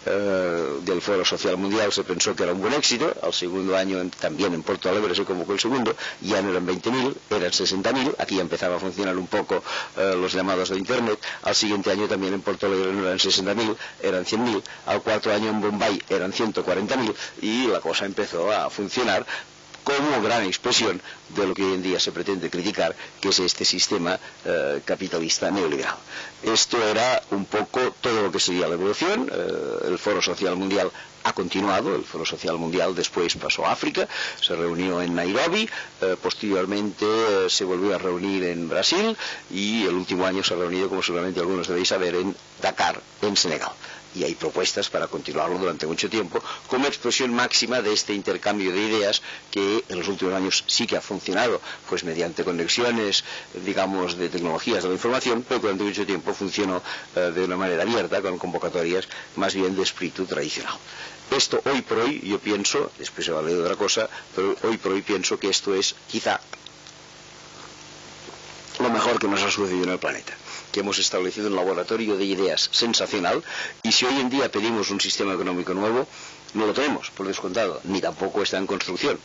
[SPEAKER 3] Del Foro Social Mundial se pensó que era un buen éxito. Al segundo año también en Porto Alegre se convocó el segundo, ya no eran 20.000, eran 60.000, aquí empezaba a funcionar un poco los llamados de Internet. Al siguiente año también en Porto Alegre no eran 60.000, eran 100.000, al cuarto año en Bombay eran 140.000 y la cosa empezó a funcionar como gran expresión de lo que hoy en día se pretende criticar, que es este sistema capitalista neoliberal. Esto era un poco todo lo que sería la evolución. El Foro Social Mundial ha continuado. El Foro Social Mundial después pasó a África, se reunió en Nairobi, posteriormente se volvió a reunir en Brasil y el último año se ha reunido, como seguramente algunos debéis saber, en Dakar, en Senegal. Y hay propuestas para continuarlo durante mucho tiempo como expresión máxima de este intercambio de ideas que en los últimos años sí que ha funcionado, pues mediante conexiones, digamos, de tecnologías de la información, pero durante mucho tiempo funcionó de una manera abierta, con convocatorias más bien de espíritu tradicional. Esto hoy por hoy, yo pienso, después se va a leer otra cosa, pero hoy por hoy pienso que esto es quizá lo mejor que nos ha sucedido en el planeta, que hemos establecido un laboratorio de ideas sensacional, y si hoy en día pedimos un sistema económico nuevo, no lo tenemos, por descontado, ni tampoco está en construcción.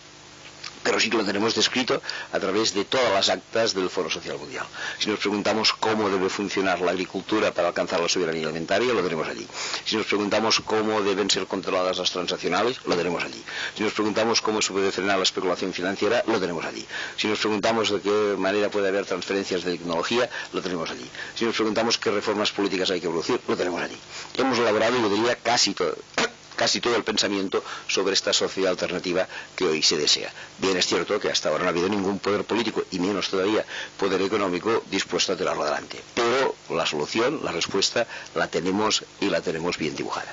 [SPEAKER 3] Pero sí que lo tenemos descrito a través de todas las actas del Foro Social Mundial. Si nos preguntamos cómo debe funcionar la agricultura para alcanzar la soberanía alimentaria, lo tenemos allí. Si nos preguntamos cómo deben ser controladas las transnacionales, lo tenemos allí. Si nos preguntamos cómo se puede frenar la especulación financiera, lo tenemos allí. Si nos preguntamos de qué manera puede haber transferencias de tecnología, lo tenemos allí. Si nos preguntamos qué reformas políticas hay que producir, lo tenemos allí. Hemos elaborado, yo diría, casi todo el pensamiento sobre esta sociedad alternativa que hoy se desea. Bien, es cierto que hasta ahora no ha habido ningún poder político, y menos todavía poder económico, dispuesto a tirarlo adelante. Pero la solución, la respuesta, la tenemos, y la tenemos bien dibujada.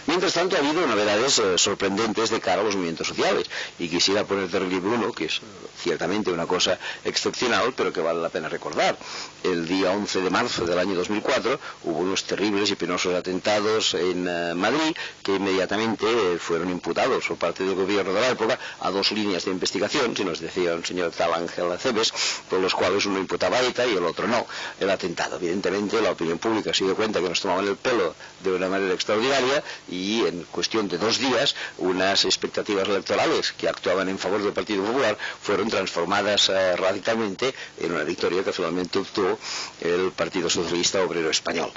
[SPEAKER 3] Mientras tanto, ha habido novedades sorprendentes de cara a los movimientos sociales, y quisiera poner de relieve uno que es ciertamente una cosa excepcional, pero que vale la pena recordar. El día 11 de marzo del año 2004 hubo unos terribles y penosos atentados en Madrid, que inmediatamente fueron imputados por parte del gobierno de la época a dos líneas de investigación, si nos decía un señor tal Ángel Aceves, por los cuales uno imputaba a ETA y el otro no, el atentado. Evidentemente la opinión pública se dio cuenta que nos tomaban el pelo de una manera extraordinaria, y en cuestión de 2 días unas expectativas electorales que actuaban en favor del Partido Popular fueron transformadas radicalmente en una victoria que finalmente obtuvo el Partido Socialista Obrero Español.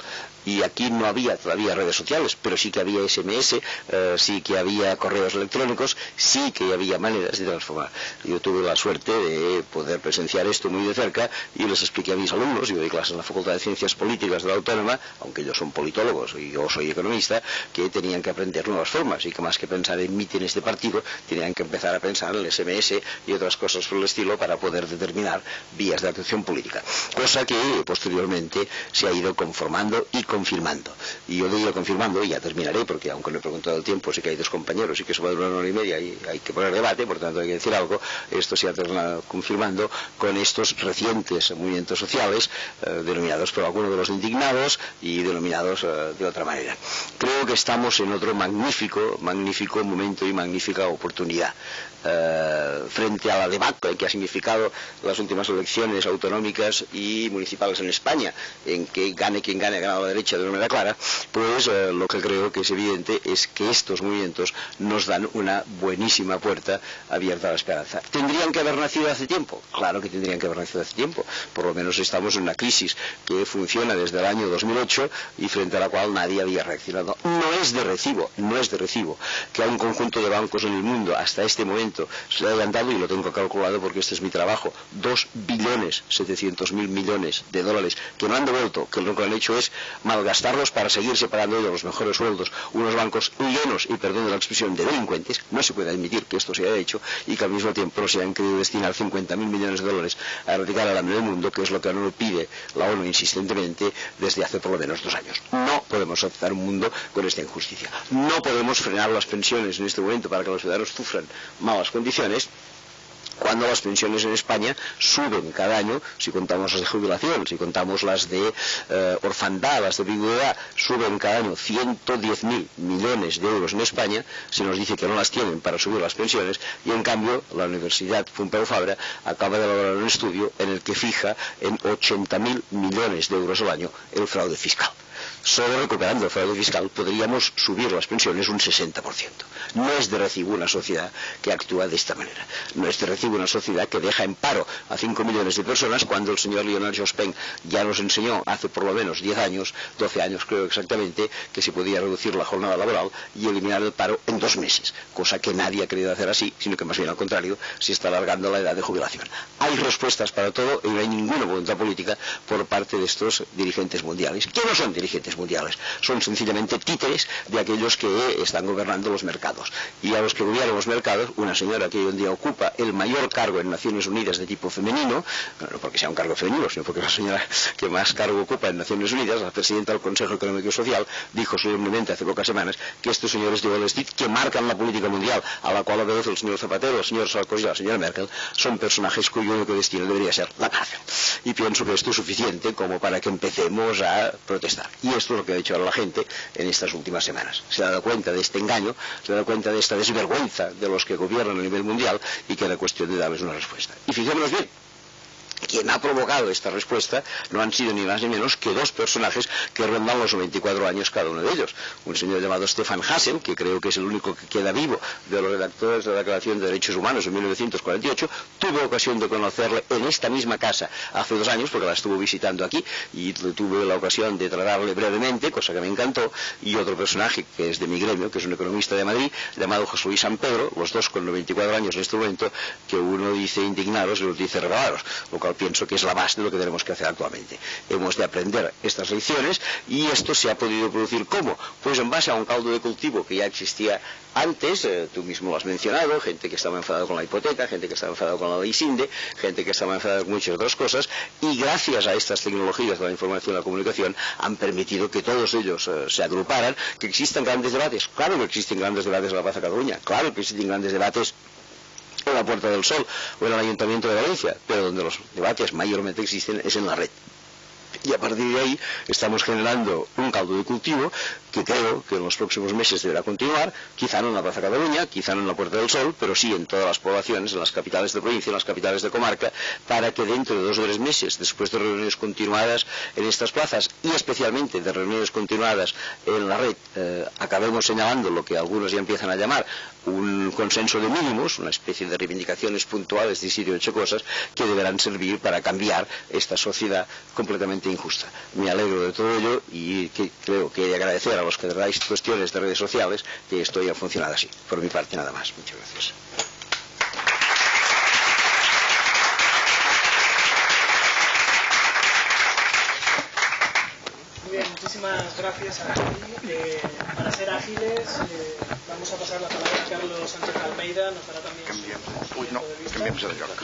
[SPEAKER 3] Y aquí no había todavía redes sociales, pero sí que había SMS, sí que había correos electrónicos, sí que había maneras de transformar. Yo tuve la suerte de poder presenciar esto muy de cerca, y les expliqué a mis alumnos, yo doy clases en la Facultad de Ciencias Políticas de la Autónoma, aunque ellos son politólogos y yo soy economista, que tenían que aprender nuevas formas, y que más que pensar en mítines de partido, tenían que empezar a pensar en el SMS y otras cosas por el estilo para poder determinar vías de actuación política. Cosa que posteriormente se ha ido conformando y confirmando. Y yo digo confirmando, y ya terminaré, porque aunque no he preguntado el tiempo, sí que hay 2 compañeros y que se va a durar 1 hora y media y hay que poner debate, por tanto hay que decir algo. Esto se ha terminado confirmando con estos recientes movimientos sociales, denominados por algunos de los indignados y denominados de otra manera. Creo que estamos en otro magnífico momento y magnífica oportunidad. Frente a la debacle que ha significado las últimas elecciones autonómicas y municipales en España, en que gane quien gane, ha ganado la derecha de una manera clara, pues lo que creo que es evidente es que estos movimientos nos dan una buenísima puerta abierta a la esperanza. ¿Tendrían que haber nacido hace tiempo? Claro que tendrían que haber nacido hace tiempo. Por lo menos estamos en una crisis que funciona desde el año 2008 y frente a la cual nadie había reaccionado. No es de recibo, no es de recibo, que a un conjunto de bancos en el mundo hasta este momento se le hayan dado, y lo tengo calculado porque este es mi trabajo, 2.700.000.000.000 de dólares que no han devuelto, que lo que han hecho es malgastarlos para seguirse pagando de los mejores sueldos, unos bancos llenos, y perdón de la expresión, de delincuentes. No se puede admitir que esto se haya hecho y que al mismo tiempo se han querido destinar 50.000 millones de dólares a erradicar el hambre del mundo, que es lo que nos pide la ONU insistentemente desde hace por lo menos 2 años. No podemos aceptar un mundo con esta injusticia. No podemos frenar las pensiones en este momento para que los ciudadanos sufran malas condiciones, cuando las pensiones en España suben cada año, si contamos las de jubilación, si contamos las de orfandad, las de viudedad, suben cada año 110.000 millones de euros en España. Se nos dice que no las tienen para subir las pensiones, y en cambio la Universidad Pompeu Fabra acaba de elaborar un estudio en el que fija en 80.000 millones de euros al año el fraude fiscal. Solo recuperando el fraude fiscal podríamos subir las pensiones un 60%. No es de recibo una sociedad que actúa de esta manera. No es de recibo una sociedad que deja en paro a 5 millones de personas, cuando el señor Lionel Jospin ya nos enseñó hace por lo menos 10 años, 12 años creo exactamente, que se podía reducir la jornada laboral y eliminar el paro en 2 meses, cosa que nadie ha querido hacer así, sino que más bien al contrario, se está alargando la edad de jubilación. Hay respuestas para todo y no hay ninguna voluntad política por parte de estos dirigentes mundiales, que no son dirigentes mundiales, son sencillamente títeres de aquellos que están gobernando los mercados. Y a los que gobiernan los mercados, una señora que hoy en día ocupa el mayor cargo en Naciones Unidas de tipo femenino, no porque sea un cargo femenino, sino porque la señora que más cargo ocupa en Naciones Unidas, la presidenta del Consejo Económico y Social, dijo solemnemente hace pocas semanas que estos señores de Wall Street, que marcan la política mundial, a la cual obedece el señor Zapatero, el señor Sarkozy y la señora Merkel, son personajes cuyo único destino debería ser la cárcel. Y pienso que esto es suficiente como para que empecemos a protestar. Y esto es lo que ha hecho ahora la gente en estas últimas semanas. Se ha dado cuenta de este engaño, se ha dado cuenta de esta desvergüenza de los que gobiernan a nivel mundial, y que era cuestión de darles una respuesta. Y fijémonos bien, quien ha provocado esta respuesta no han sido ni más ni menos que 2 personajes que rondan los 94 años cada uno de ellos. Un señor llamado Stefan Hassel, que creo que es el único que queda vivo de los redactores de la Declaración de Derechos Humanos en 1948. Tuve ocasión de conocerle en esta misma casa hace 2 años, porque la estuvo visitando aquí, y tuve la ocasión de tratarle brevemente, cosa que me encantó. Y otro personaje que es de mi gremio, que es un economista de Madrid, llamado José Luis San Pedro, los dos con 94 años en este momento, que uno dice indignados y otro dice rebelados, lo cual pienso que es la base de lo que tenemos que hacer actualmente. Hemos de aprender estas lecciones, y esto se ha podido producir ¿cómo? Pues en base a un caldo de cultivo que ya existía antes, tú mismo lo has mencionado, gente que estaba enfadada con la hipoteca, gente que estaba enfadada con la ley SINDE, gente que estaba enfadada con muchas otras cosas, y gracias a estas tecnologías de la información y la comunicación han permitido que todos ellos se agruparan, que existan grandes debates. Claro que existen grandes debates en la Plaza Cataluña, claro que existen grandes debates en la Puerta del Sol o en el Ayuntamiento de Valencia, pero donde los debates mayormente existen es en la red. Y a partir de ahí estamos generando un caldo de cultivo que creo que en los próximos meses deberá continuar, quizá no en la Plaza Cataluña, quizá no en la Puerta del Sol, pero sí en todas las poblaciones, en las capitales de provincia, en las capitales de comarca, para que dentro de 2 o 3 meses, después de reuniones continuadas en estas plazas, y especialmente de reuniones continuadas en la red, acabemos señalando lo que algunos ya empiezan a llamar un consenso de mínimos, una especie de reivindicaciones puntuales de 7 o 8 cosas que deberán servir para cambiar esta sociedad completamente injusta. Me alegro de todo ello, y creo que he de agradecer a los que tratáis cuestiones de redes sociales que esto haya funcionado así. Por mi parte nada más. Muchas gracias.
[SPEAKER 1] Muy bien, muchísimas gracias a ti. Para ser ágiles, vamos a pasar la palabra a Carlos Sánchez Almeida, nos dará también su punto de vista.
[SPEAKER 2] Cambiamos el diálogo.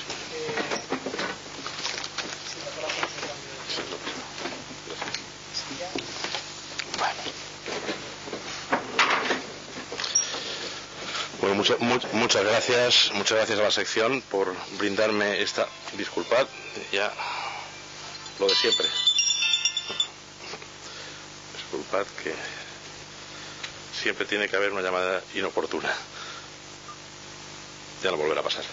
[SPEAKER 4] Bueno, muchas gracias a la sección por brindarme esta. Disculpad, ya lo de siempre. Disculpad que siempre tiene que haber una llamada inoportuna. Ya no volverá a pasar.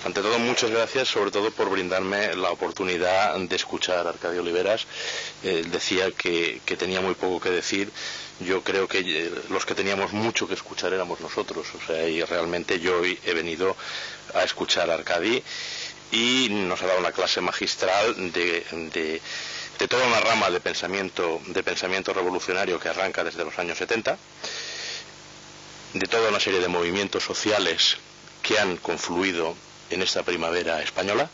[SPEAKER 4] Ante todo, muchas gracias, sobre todo por brindarme la oportunidad de escuchar a Arcadio Oliveras. Decía que tenía muy poco que decir. Yo creo que los que teníamos mucho que escuchar éramos nosotros. O sea, y realmente yo hoy he venido a escuchar a Arcadi, y nos ha dado una clase magistral de de toda una rama de pensamiento revolucionario que arranca desde los años 70, de toda una serie de movimientos sociales que han confluido en esta primavera española,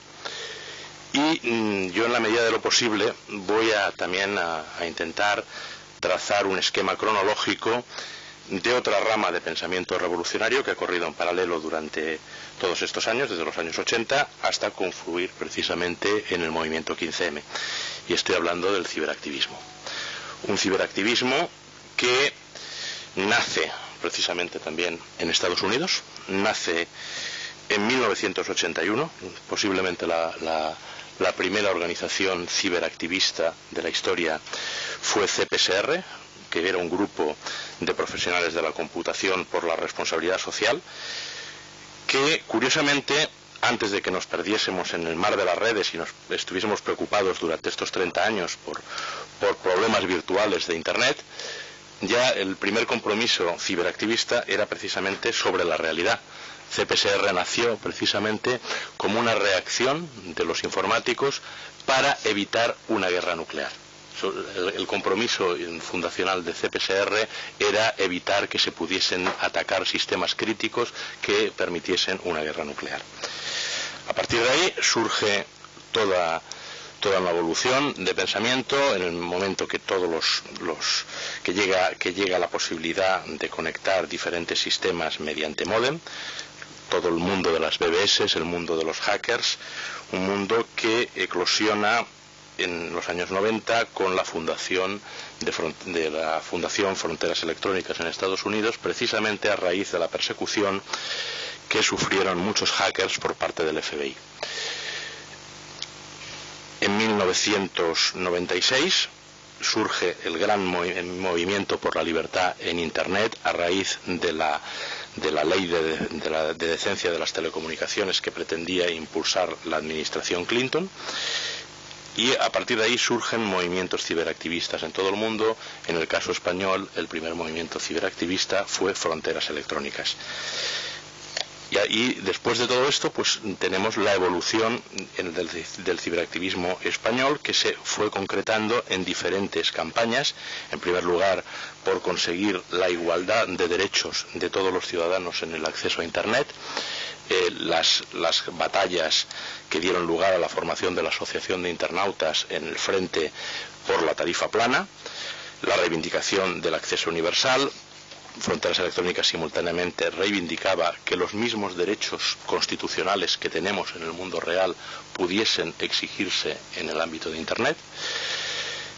[SPEAKER 4] y yo, en la medida de lo posible, voy también a intentar trazar un esquema cronológico de otra rama de pensamiento revolucionario que ha corrido en paralelo durante todos estos años, desde los años 80 hasta confluir precisamente en el movimiento 15M. Y estoy hablando del ciberactivismo. Un ciberactivismo que nace precisamente también en Estados Unidos, nace en 1981, posiblemente la primera organización ciberactivista de la historia fue CPSR, que era un grupo de profesionales de la computación por la responsabilidad social, que curiosamente, antes de que nos perdiésemos en el mar de las redes y nos estuviésemos preocupados durante estos 30 años por problemas virtuales de Internet, ya el primer compromiso ciberactivista era precisamente sobre la realidad. CPSR nació precisamente como una reacción de los informáticos para evitar una guerra nuclear. El compromiso fundacional de CPSR era evitar que se pudiesen atacar sistemas críticos que permitiesen una guerra nuclear. A partir de ahí surge toda una evolución de pensamiento en el momento que que llega la posibilidad de conectar diferentes sistemas mediante módem, todo el mundo de las BBS, el mundo de los hackers, un mundo que eclosiona en los años 90 con la fundación de la Fundación Fronteras Electrónicas en Estados Unidos, precisamente a raíz de la persecución que sufrieron muchos hackers por parte del FBI. En 1996 surge el gran movimiento por la libertad en Internet a raíz de la ley de decencia de las telecomunicaciones que pretendía impulsar la administración Clinton. Y a partir de ahí surgen movimientos ciberactivistas en todo el mundo. En el caso español, el primer movimiento ciberactivista fue Fronteras Electrónicas. Y después de todo esto, pues tenemos la evolución del ciberactivismo español, que se fue concretando en diferentes campañas. En primer lugar, por conseguir la igualdad de derechos de todos los ciudadanos en el acceso a Internet. Las batallas que dieron lugar a la formación de la Asociación de Internautas en el frente por la tarifa plana, la reivindicación del acceso universal. Fronteras Electrónicas simultáneamente reivindicaba que los mismos derechos constitucionales que tenemos en el mundo real pudiesen exigirse en el ámbito de Internet.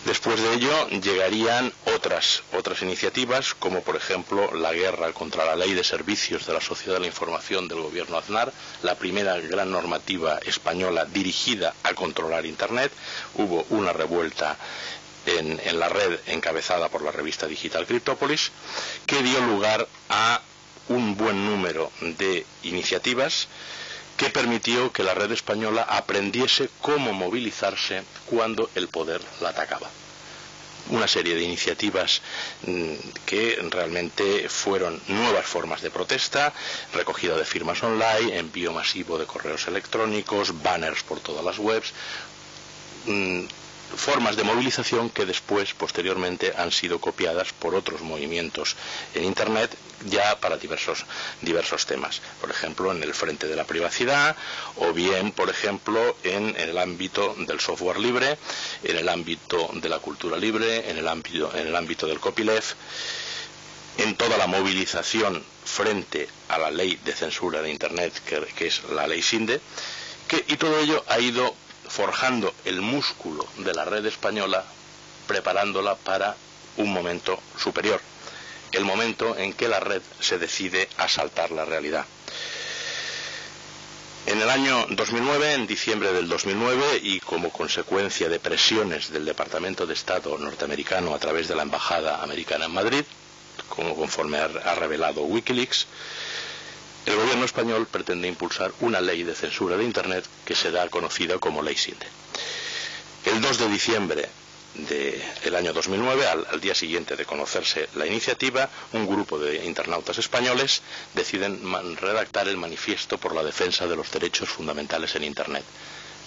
[SPEAKER 4] Después de ello llegarían otras iniciativas, como por ejemplo la guerra contra la Ley de Servicios de la Sociedad de la Información del gobierno Aznar, la primera gran normativa española dirigida a controlar Internet. Hubo una revuelta en la red encabezada por la revista digital Cryptopolis, que dio lugar a un buen número de iniciativas que permitió que la red española aprendiese cómo movilizarse cuando el poder la atacaba. Una serie de iniciativas que realmente fueron nuevas formas de protesta, recogida de firmas online, envío masivo de correos electrónicos, banners por todas las webs, formas de movilización que después, posteriormente, han sido copiadas por otros movimientos en Internet ya para diversos temas. Por ejemplo, en el frente de la privacidad, o bien, por ejemplo, en el ámbito del software libre, en el ámbito de la cultura libre, en el ámbito del copyleft, en toda la movilización frente a la ley de censura de Internet, que es la ley SINDE, y todo ello ha ido forjando el músculo de la red española, preparándola para un momento superior, el momento en que la red se decide a saltar la realidad. En el año 2009, en diciembre del 2009, y como consecuencia de presiones del Departamento de Estado norteamericano a través de la Embajada Americana en Madrid, como conforme ha revelado Wikileaks, el gobierno español pretende impulsar una ley de censura de Internet que se da conocida como Ley SINDE. El 2 de diciembre del año 2009, al día siguiente de conocerse la iniciativa, un grupo de internautas españoles deciden redactar el Manifiesto por la Defensa de los Derechos Fundamentales en Internet.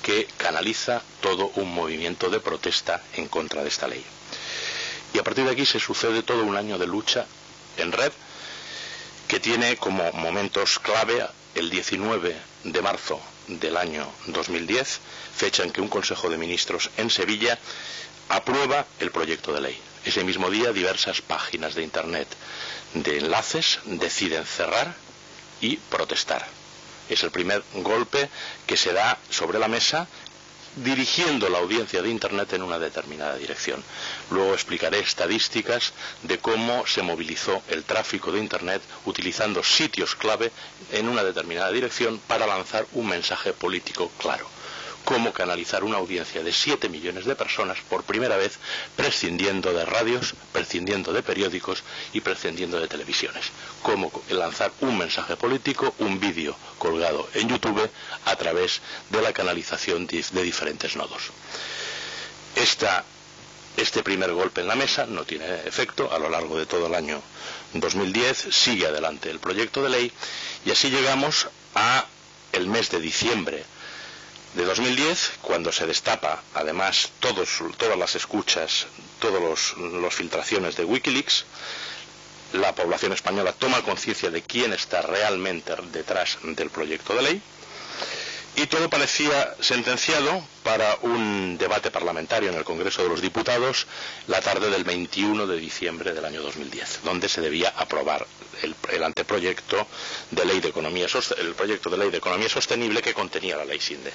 [SPEAKER 4] que canaliza todo un movimiento de protesta en contra de esta ley. Y a partir de aquí se sucede todo un año de lucha en red, que tiene como momentos clave el 19 de marzo del año 2010, fecha en que un Consejo de Ministros en Sevilla aprueba el proyecto de ley. Ese mismo día diversas páginas de Internet de enlaces deciden cerrar y protestar. Es el primer golpe que se da sobre la mesa, dirigiendo la audiencia de Internet en una determinada dirección. Luego explicaré estadísticas de cómo se movilizó el tráfico de Internet utilizando sitios clave en una determinada dirección para lanzar un mensaje político claro. Cómo canalizar una audiencia de 7 millones de personas por primera vez, prescindiendo de radios, prescindiendo de periódicos y prescindiendo de televisiones. Cómo lanzar un mensaje político, un vídeo colgado en YouTube a través de la canalización de diferentes nodos. Este primer golpe en la mesa no tiene efecto a lo largo de todo el año 2010, sigue adelante el proyecto de ley y así llegamos a el mes de diciembre de 2010, cuando se destapa además todas las escuchas, todas las filtraciones de Wikileaks. La población española toma conciencia de quién está realmente detrás del proyecto de ley y todo parecía sentenciado para un debate parlamentario en el Congreso de los Diputados la tarde del 21 de diciembre del año 2010, donde se debía aprobar el anteproyecto de ley de economía, el proyecto de ley de economía sostenible que contenía la ley SINDE.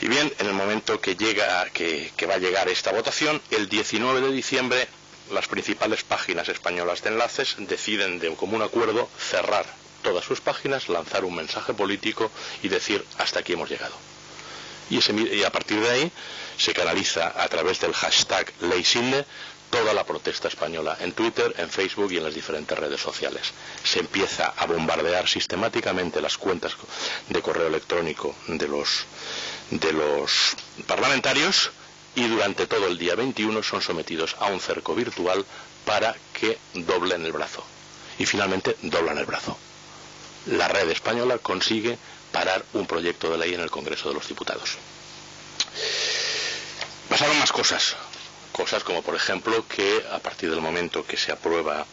[SPEAKER 4] Y bien, en el momento que va a llegar esta votación, el 19 de diciembre, las principales páginas españolas de enlaces deciden de común acuerdo cerrar todas sus páginas, lanzar un mensaje político y decir hasta aquí hemos llegado. Y a partir de ahí se canaliza a través del hashtag LeySinde toda la protesta española en Twitter, en Facebook y en las diferentes redes sociales. Se empieza a bombardear sistemáticamente las cuentas de correo electrónico de los parlamentarios y durante todo el día 21 son sometidos a un cerco virtual para que doblen el brazo. Y finalmente doblan el brazo. La red española consigue parar un proyecto de ley en el Congreso de los Diputados. Pasaron más cosas como por ejemplo que a partir del momento que se aprueba,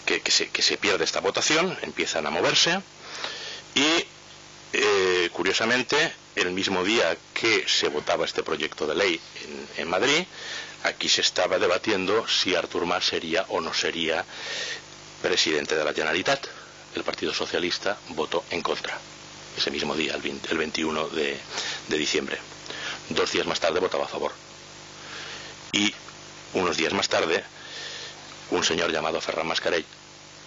[SPEAKER 4] que se pierde esta votación, empiezan a moverse y curiosamente el mismo día que se votaba este proyecto de ley en Madrid, aquí se estaba debatiendo si Artur Mas sería o no sería presidente de la Generalitat. El Partido Socialista votó en contra ese mismo día, el 21 de diciembre. 2 días más tarde votaba a favor. Y unos días más tarde, un señor llamado Ferran Mascarell,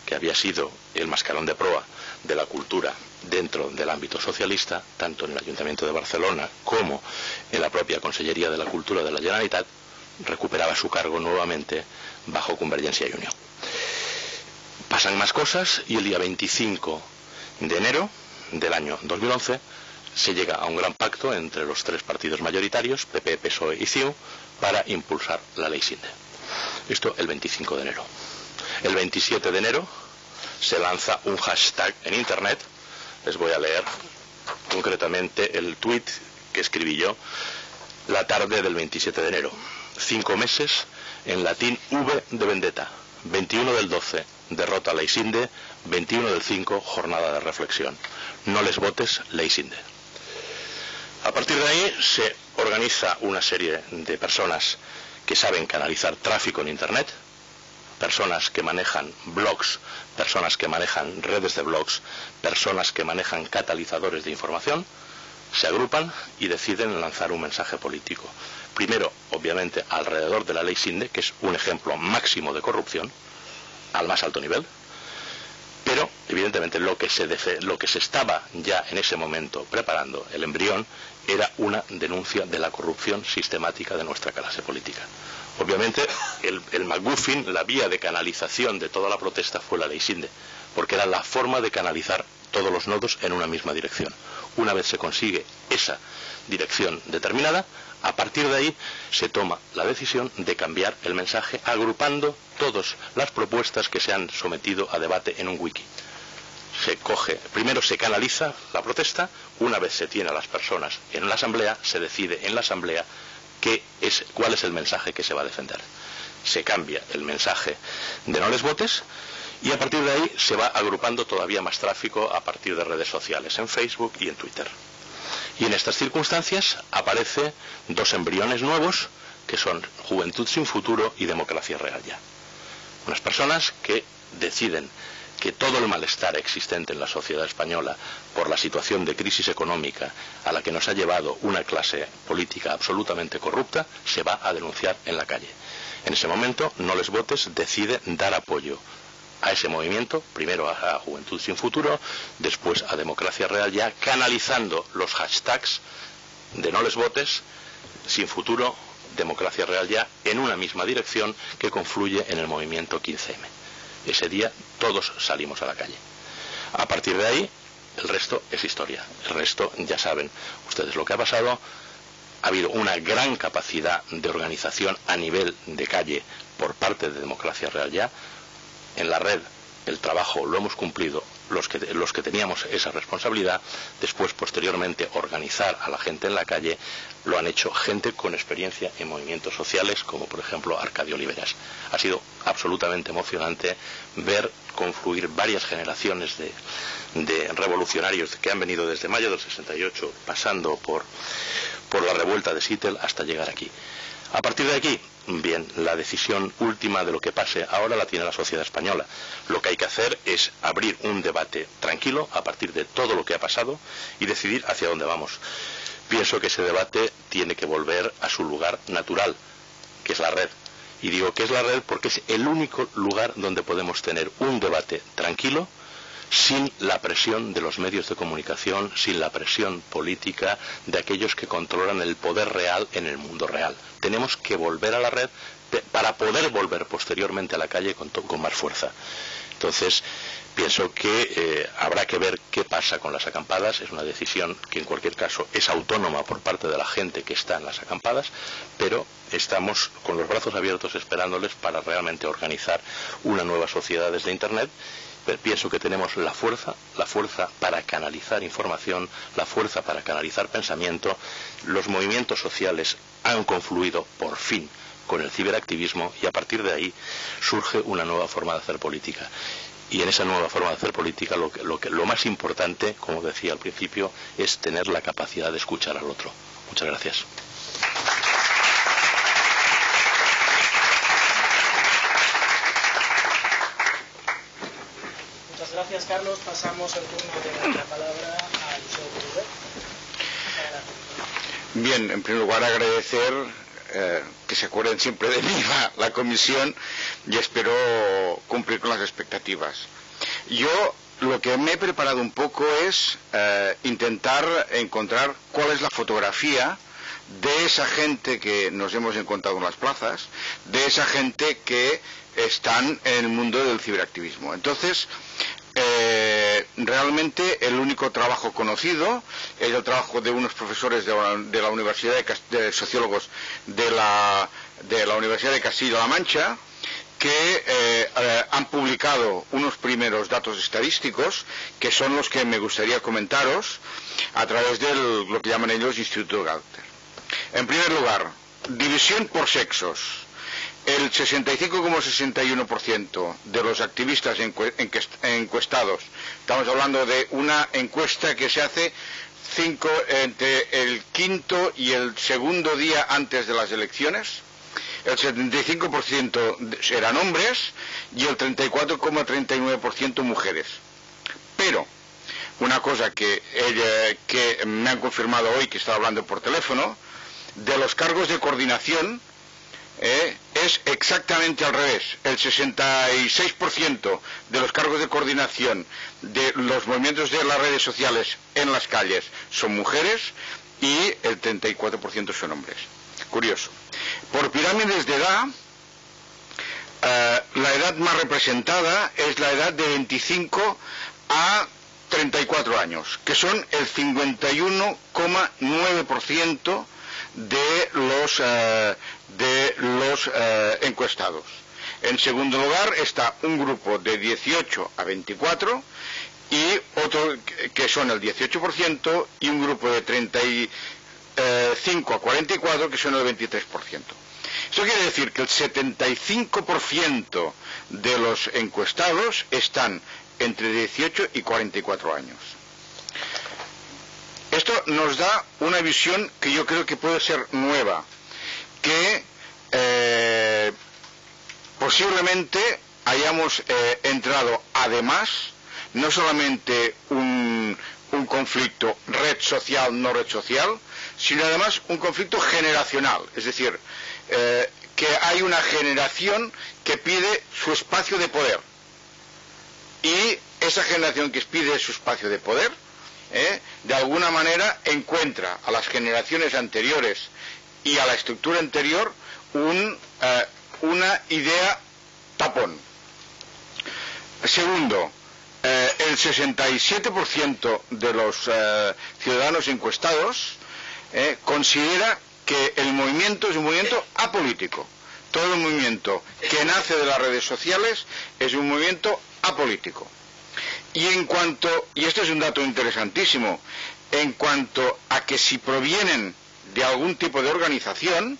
[SPEAKER 4] que había sido el mascarón de proa de la cultura dentro del ámbito socialista, tanto en el Ayuntamiento de Barcelona como en la propia Consellería de la Cultura de la Generalitat, recuperaba su cargo nuevamente bajo Convergencia y Unió. Pasan más cosas y el día 25 de enero del año 2011 se llega a un gran pacto entre los 3 partidos mayoritarios, PP, PSOE y CiU, para impulsar la ley SINDE. Esto el 25 de enero. El 27 de enero se lanza un hashtag en Internet. Les voy a leer concretamente el tuit que escribí yo la tarde del 27 de enero. 5 meses, en latín V de Vendetta. 21 del 12, derrota ley SINDE. 21 del 5, jornada de reflexión. No les votes, ley SINDE. A partir de ahí se organiza una serie de personas que saben canalizar tráfico en Internet, personas que manejan blogs, personas que manejan redes de blogs, personas que manejan catalizadores de información, se agrupan y deciden lanzar un mensaje político. Primero, obviamente, alrededor de la ley SINDE, que es un ejemplo máximo de corrupción, al más alto nivel, pero evidentemente lo que se estaba ya en ese momento preparando, el embrión, era una denuncia de la corrupción sistemática de nuestra clase política. Obviamente el MacGuffin, la vía de canalización de toda la protesta fue la ley SINDE, porque era la forma de canalizar todos los nodos en una misma dirección. Una vez se consigue esa dirección determinada, a partir de ahí se toma la decisión de cambiar el mensaje agrupando todas las propuestas que se han sometido a debate en un wiki. primero se canaliza la protesta. Una vez se tiene a las personas en la asamblea, se decide en la asamblea cuál es el mensaje que se va a defender. Se cambia el mensaje de no les votes, y a partir de ahí se va agrupando todavía más tráfico a partir de redes sociales, en Facebook y en Twitter. Y en estas circunstancias aparecen dos embriones nuevos, que son Juventud sin Futuro y Democracia Real Ya. Unas personas que deciden que todo el malestar existente en la sociedad española por la situación de crisis económica a la que nos ha llevado una clase política absolutamente corrupta, se va a denunciar en la calle. En ese momento, No Les Votes decide dar apoyo a ese movimiento, primero a Juventud sin Futuro, después a Democracia Real Ya, canalizando los hashtags de No Les Votes, Sin Futuro, Democracia Real Ya, en una misma dirección que confluye en el movimiento 15M. Ese día todos salimos a la calle. A partir de ahí, el resto es historia. El resto, ya saben ustedes lo que ha pasado. Ha habido una gran capacidad de organización a nivel de calle por parte de Democracia Real Ya. En la red el trabajo lo hemos cumplido los que teníamos esa responsabilidad. Después, posteriormente, organizar a la gente en la calle lo han hecho gente con experiencia en movimientos sociales, como por ejemplo Arcadio Oliveras. Ha sido absolutamente emocionante ver confluir varias generaciones de revolucionarios que han venido desde mayo del 68, pasando por la revuelta de Seattle hasta llegar aquí. A partir de aquí, bien, la decisión última de lo que pase ahora la tiene la sociedad española. Lo que hay que hacer es abrir un debate tranquilo a partir de todo lo que ha pasado y decidir hacia dónde vamos. Pienso que ese debate tiene que volver a su lugar natural, que es la red. Y digo que es la red porque es el único lugar donde podemos tener un debate tranquilo, sin la presión de los medios de comunicación, sin la presión política de aquellos que controlan el poder real en el mundo real. Tenemos que volver a la red para poder volver posteriormente a la calle con más fuerza. Entonces, pienso que habrá que ver qué pasa con las acampadas. Es una decisión que en cualquier caso es autónoma por parte de la gente que está en las acampadas, pero estamos con los brazos abiertos esperándoles para realmente organizar una nueva sociedad desde Internet. Pienso que tenemos la fuerza para canalizar información, la fuerza para canalizar pensamiento. Los movimientos sociales han confluido por fin con el ciberactivismo y a partir de ahí surge una nueva forma de hacer política. Y en esa nueva forma de hacer política lo más importante, como decía al principio, es tener la capacidad de escuchar al otro. Muchas gracias.
[SPEAKER 1] Gracias, Carlos. Pasamos el turno de la palabra a Josep Bruguet.
[SPEAKER 5] Bien, en primer lugar agradecer que se acuerden siempre de mí la comisión y espero cumplir con las expectativas. Yo lo que me he preparado un poco es intentar encontrar cuál es la fotografía de esa gente que nos hemos encontrado en las plazas, de esa gente que están en el mundo del ciberactivismo. Entonces, realmente el único trabajo conocido es el trabajo de unos profesores de la Universidad de Sociólogos de la Universidad de Castilla-La Mancha, que han publicado unos primeros datos estadísticos que son los que me gustaría comentaros a través de lo que llaman ellos Instituto Galter. En primer lugar, división por sexos. El 65,61% de los activistas encuestados, estamos hablando de una encuesta que se hace entre el quinto y el segundo día antes de las elecciones, el 75% eran hombres y el 34,39% mujeres. Pero una cosa que me han confirmado hoy, que estaba hablando por teléfono, de los cargos de coordinación, es exactamente al revés. El 66% de los cargos de coordinación de los movimientos de las redes sociales en las calles son mujeres y el 34% son hombres. Curioso. Por pirámides de edad, la edad más representada es la edad de 25 a 34 años, que son el 51,9% de los encuestados. En segundo lugar está un grupo de 18 a 24 y otro que son el 18%, y un grupo de 35 a 44 que son el 23%. Esto quiere decir que el 75% de los encuestados están entre 18 y 44 años. Esto nos da una visión que yo creo que puede ser nueva, que posiblemente hayamos entrado, además, no solamente un conflicto red social, no red social, sino además un conflicto generacional, es decir, que hay una generación que pide su espacio de poder, y esa generación que pide su espacio de poder, de alguna manera encuentra a las generaciones anteriores y a la estructura anterior una idea tapón. Segundo, el 67% de los ciudadanos encuestados considera que el movimiento es un movimiento apolítico. Todo el movimiento que nace de las redes sociales es un movimiento apolítico. Y esto es un dato interesantísimo, en cuanto a que si provienen de algún tipo de organización,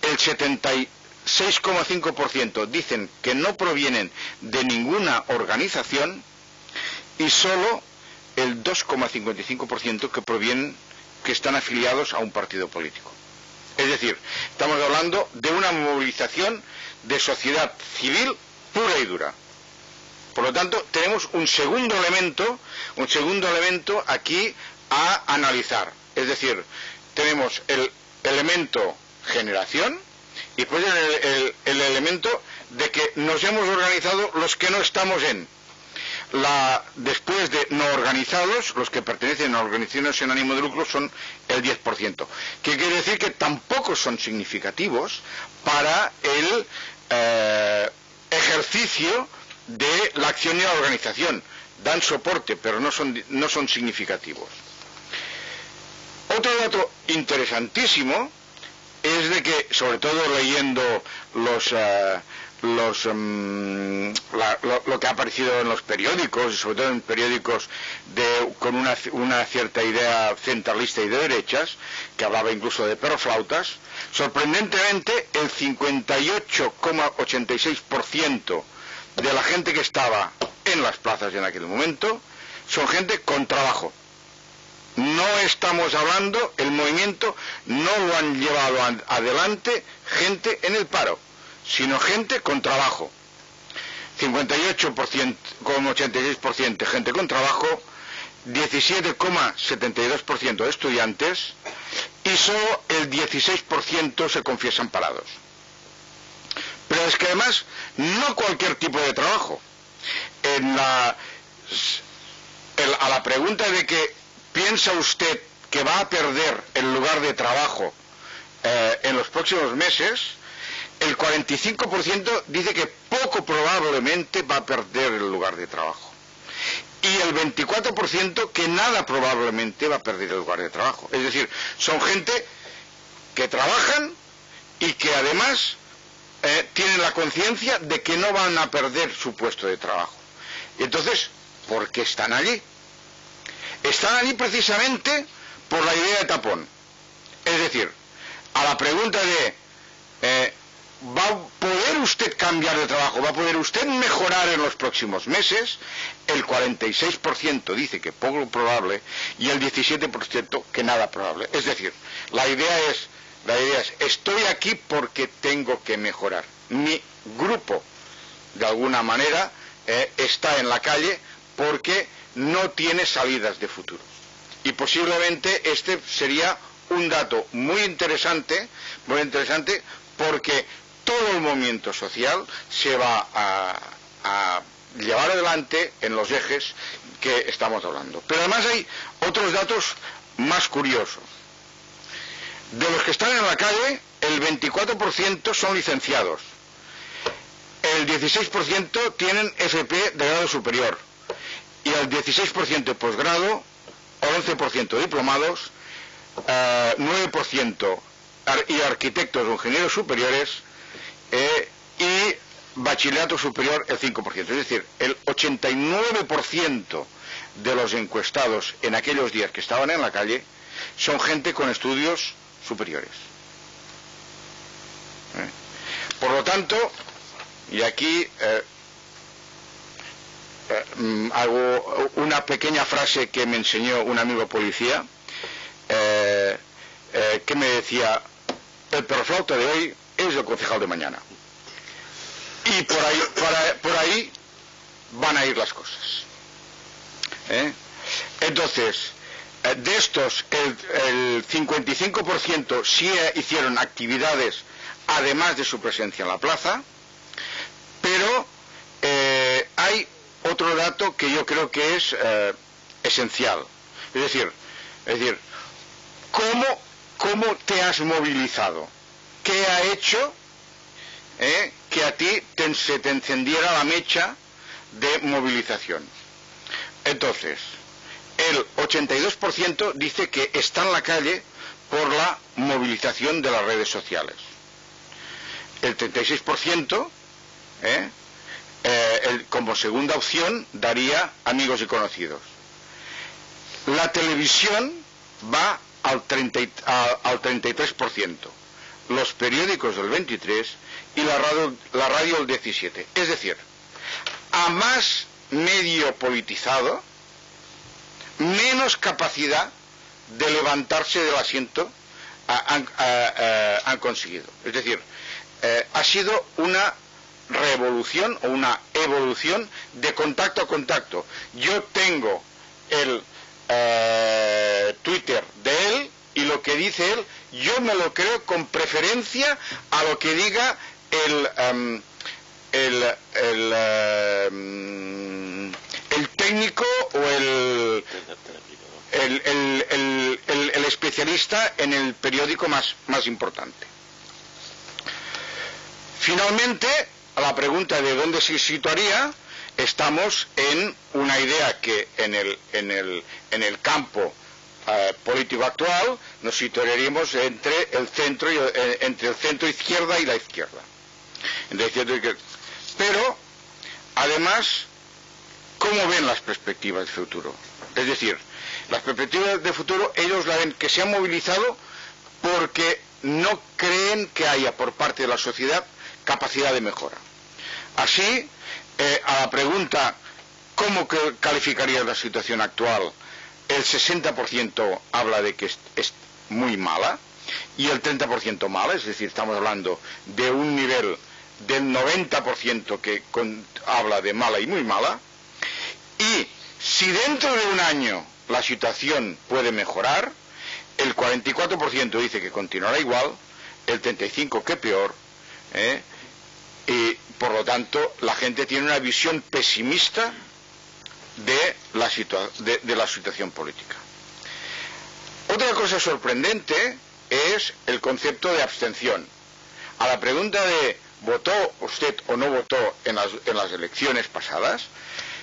[SPEAKER 5] el 76,5% dicen que no provienen de ninguna organización, y solo el 2,55% que están afiliados a un partido político. Es decir, estamos hablando de una movilización de sociedad civil pura y dura. Por lo tanto, tenemos un segundo elemento aquí a analizar. Es decir, tenemos el elemento generación y después el elemento de que nos hemos organizado los que no estamos después de no organizados, los que pertenecen a organizaciones sin ánimo de lucro son el 10%, que quiere decir que tampoco son significativos para el ejercicio de la acción y la organización. Dan soporte, pero no son significativos. Otro dato interesantísimo es de que, sobre todo leyendo lo que ha aparecido en los periódicos, sobre todo en periódicos con una cierta idea centralista y de derechas, que hablaba incluso de perroflautas, sorprendentemente el 58,86% de la gente que estaba en las plazas en aquel momento son gente con trabajo. No estamos hablando, el movimiento no lo han llevado adelante gente en el paro, sino gente con trabajo. 58,86% gente con trabajo, 17,72% de estudiantes, y solo el 16% se confiesan parados. Pero es que además, no cualquier tipo de trabajo. A la pregunta de que ¿piensa usted que va a perder el lugar de trabajo en los próximos meses?, el 45% dice que poco probablemente va a perder el lugar de trabajo. Y el 24% que nada probablemente va a perder el lugar de trabajo. Es decir, son gente que trabajan y que además tienen la conciencia de que no van a perder su puesto de trabajo. Y entonces, ¿por qué están allí? Están allí precisamente por la idea de tapón. Es decir, a la pregunta de ¿va a poder usted cambiar de trabajo? ¿Va a poder usted mejorar en los próximos meses? El 46% dice que poco probable y el 17% que nada probable. Es decir, la idea es, estoy aquí porque tengo que mejorar. Mi grupo, de alguna manera, está en la calle porque no tiene salidas de futuro. Y posiblemente este sería un dato muy interesante porque todo el movimiento social se va a llevar adelante en los ejes que estamos hablando. Pero además hay otros datos más curiosos. De los que están en la calle, el 24% son licenciados, el 16% tienen FP de grado superior, y el 16% de posgrado, 11% diplomados, 9% y arquitectos o ingenieros superiores, y bachillerato superior el 5%. Es decir, el 89% de los encuestados en aquellos días que estaban en la calle son gente con estudios superiores. Por lo tanto, y aquí hago una pequeña frase que me enseñó un amigo policía, que me decía: el perroflauta de hoy es el concejal de mañana. Y por ahí van a ir las cosas. Entonces, de estos, el 55% sí hicieron actividades además de su presencia en la plaza, pero hay otro dato que yo creo que es esencial. Es decir, ¿cómo te has movilizado? ¿Qué ha hecho que a ti se te encendiera la mecha de movilización? Entonces, el 82% dice que está en la calle por la movilización de las redes sociales. El 36%, como segunda opción, daría amigos y conocidos. La televisión va al 33%, los periódicos del 23% y la radio el 17%. Es decir, a más medio politizado, menos capacidad de levantarse del asiento han conseguido. Es decir, ha sido una revolución o una evolución de contacto a contacto. Yo tengo el Twitter de él y lo que dice él, yo me lo creo con preferencia a lo que diga el técnico o el especialista en el periódico más importante. Finalmente, a la pregunta de dónde se situaría, estamos en una idea que en el campo político actual nos situaríamos entre el centro izquierda y la izquierda. Pero, además, ¿cómo ven las perspectivas de futuro? Es decir, las perspectivas de futuro, ellos la ven que se han movilizado porque no creen que haya por parte de la sociedad capacidad de mejora. Así, a la pregunta ¿cómo calificaría la situación actual? El 60% habla de que es muy mala y el 30% mala, es decir, estamos hablando de un nivel del 90% que habla de mala y muy mala. Y si dentro de un año la situación puede mejorar, el 44% dice que continuará igual, el 35% que peor, y por lo tanto la gente tiene una visión pesimista de la situación política. Otra cosa sorprendente es el concepto de abstención. A la pregunta de ¿votó usted o no votó en las elecciones pasadas?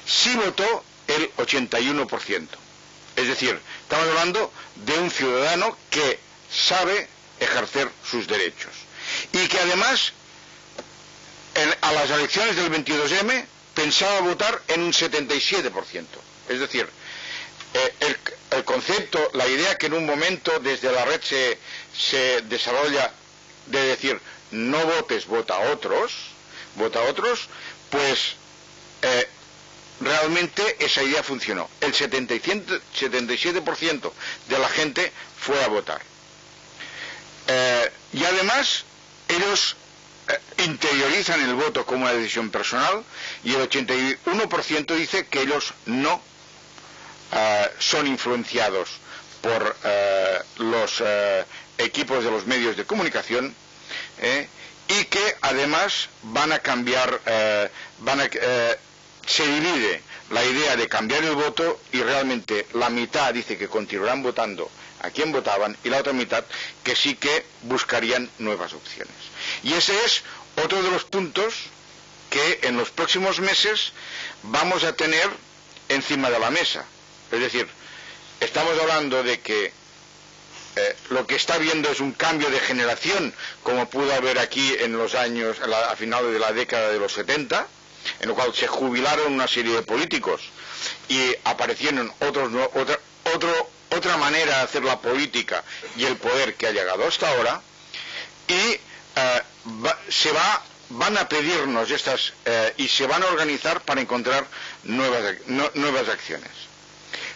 [SPEAKER 5] Sí votó el 81%. Es decir, estamos hablando de un ciudadano que sabe ejercer sus derechos y que además a las elecciones del 22M pensaba votar en un 77%. Es decir, el concepto, la idea que en un momento desde la red se desarrolla de decir no votes, vota a otros, pues realmente esa idea funcionó. El 77% de la gente fue a votar. Y además ellos interiorizan el voto como una decisión personal y el 81% dice que ellos no son influenciados por los equipos de los medios de comunicación y que además van a cambiar, se divide la idea de cambiar el voto y realmente la mitad dice que continuarán votando a quien votaban y la otra mitad que sí que buscarían nuevas opciones. Y ese es otro de los puntos que en los próximos meses vamos a tener encima de la mesa. Es decir, estamos hablando de que lo que está viendo es un cambio de generación, como pudo haber aquí en los años, a finales de la década de los 70, en lo cual se jubilaron una serie de políticos y aparecieron otra manera de hacer la política y el poder que ha llegado hasta ahora, y van a pedirnos estas y se van a organizar para encontrar nuevas acciones.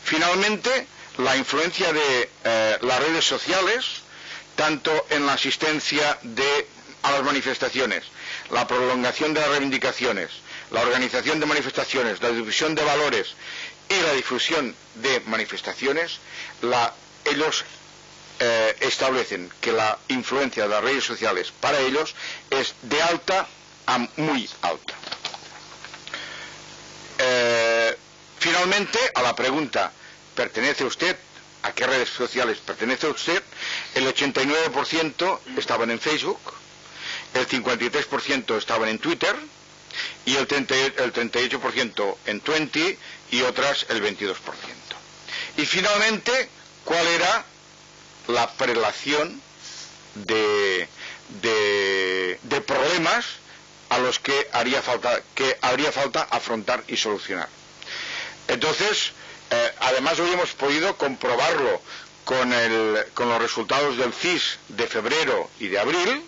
[SPEAKER 5] Finalmente, la influencia de las redes sociales, tanto en la asistencia a las manifestaciones, la prolongación de las reivindicaciones, la organización de manifestaciones, la difusión de valores y la difusión de manifestaciones, ellos establecen que la influencia de las redes sociales para ellos es de alta a muy alta. Finalmente, a la pregunta, ¿pertenece usted? ¿A qué redes sociales pertenece usted? El 89% estaban en Facebook, el 53% estaban en Twitter y el 38% en Twenty y otras el 22%. Y finalmente, ¿cuál era la prelación de problemas a los que habría falta afrontar y solucionar? Entonces, además hoy hemos podido comprobarlo con los resultados del CIS de febrero y de abril,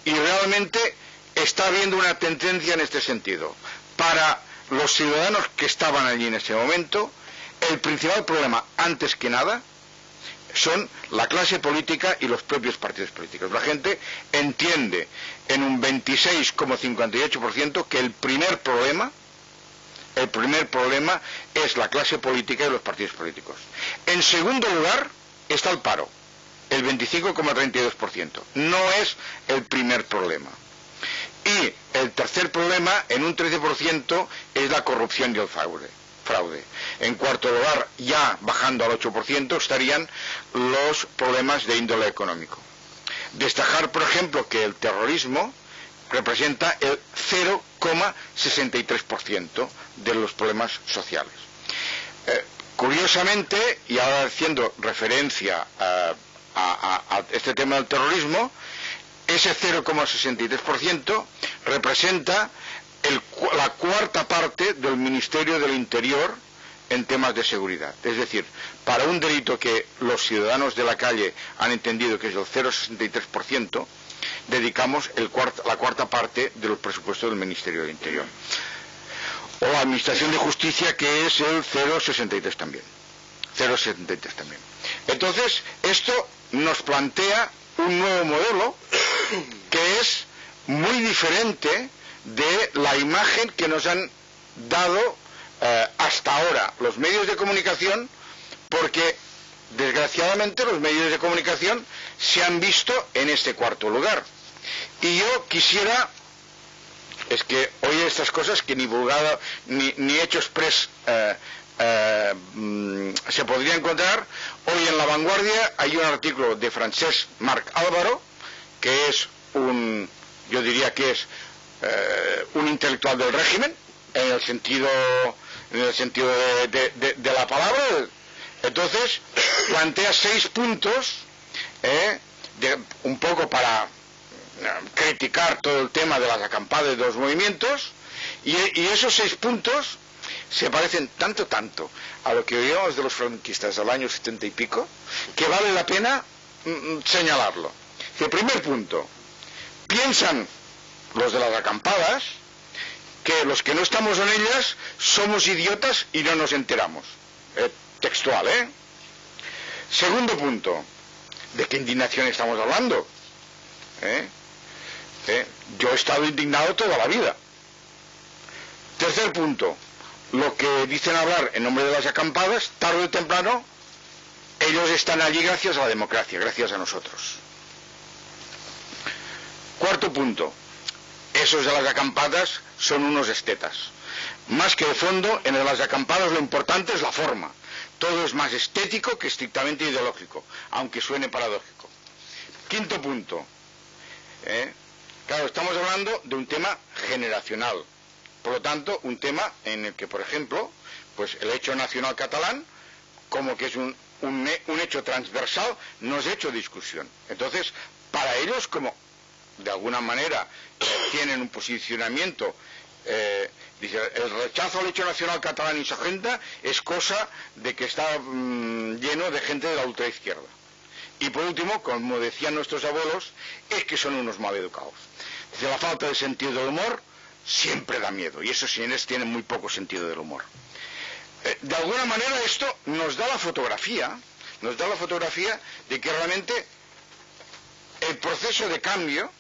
[SPEAKER 5] y realmente está habiendo una tendencia en este sentido. Para los ciudadanos que estaban allí en ese momento, el principal problema, antes que nada, son la clase política y los propios partidos políticos. La gente entiende en un 26,58% que el primer problema es la clase política y los partidos políticos. En segundo lugar está el paro, el 25,32%. No es el primer problema. Y el tercer problema, en un 13%, es la corrupción y el fraude. En cuarto lugar, ya bajando al 8%, estarían los problemas de índole económico. Destacar, por ejemplo, que el terrorismo representa el 0,63% de los problemas sociales. Curiosamente, y ahora haciendo referencia a este tema del terrorismo, ese 0,63% representa la cuarta parte del Ministerio del Interior en temas de seguridad. Es decir, para un delito que los ciudadanos de la calle han entendido que es el 0,63%, dedicamos la cuarta parte de los presupuestos del Ministerio del Interior. O la Administración de Justicia, que es el 0,63 también. Entonces, esto nos plantea un nuevo modelo que es muy diferente de la imagen que nos han dado hasta ahora los medios de comunicación, porque desgraciadamente los medios de comunicación se han visto en este cuarto lugar. Y yo quisiera, es que hoy estas cosas que ni vulgada ni hecho express se podría encontrar. Hoy en La Vanguardia hay un artículo de Francesc Marc Álvaro, que es yo diría que es un intelectual del régimen, en el sentido de la palabra. Entonces plantea 6 puntos, un poco para criticar todo el tema de las acampadas de los movimientos, y esos 6 puntos se parecen tanto a lo que oíamos de los franquistas al año 70 y pico, que vale la pena señalarlo. El primer punto: piensan los de las acampadas que los que no estamos en ellas somos idiotas y no nos enteramos. Textual, Segundo punto: ¿de qué indignación estamos hablando? Yo he estado indignado toda la vida. Tercer punto: lo que dicen hablar en nombre de las acampadas, tarde o temprano, ellos están allí gracias a la democracia, gracias a nosotros. Cuarto punto: esos de las acampadas son unos estetas. Más que de fondo, en las acampadas lo importante es la forma. Todo es más estético que estrictamente ideológico, aunque suene paradójico. Quinto punto: claro, estamos hablando de un tema generacional. Por lo tanto, un tema en el que, por ejemplo, pues el hecho nacional catalán, como que es un hecho transversal, no es hecho discusión. Entonces, para ellos, como de alguna manera tienen un posicionamiento, dice, el rechazo al hecho nacional catalán y su agenda es cosa de que está lleno de gente de la ultraizquierda. Y por último, como decían nuestros abuelos, es que son unos maleducados. Dice, la falta de sentido del humor siempre da miedo, y esos señores tienen muy poco sentido del humor. De alguna manera esto nos da la fotografía de que realmente el proceso de cambio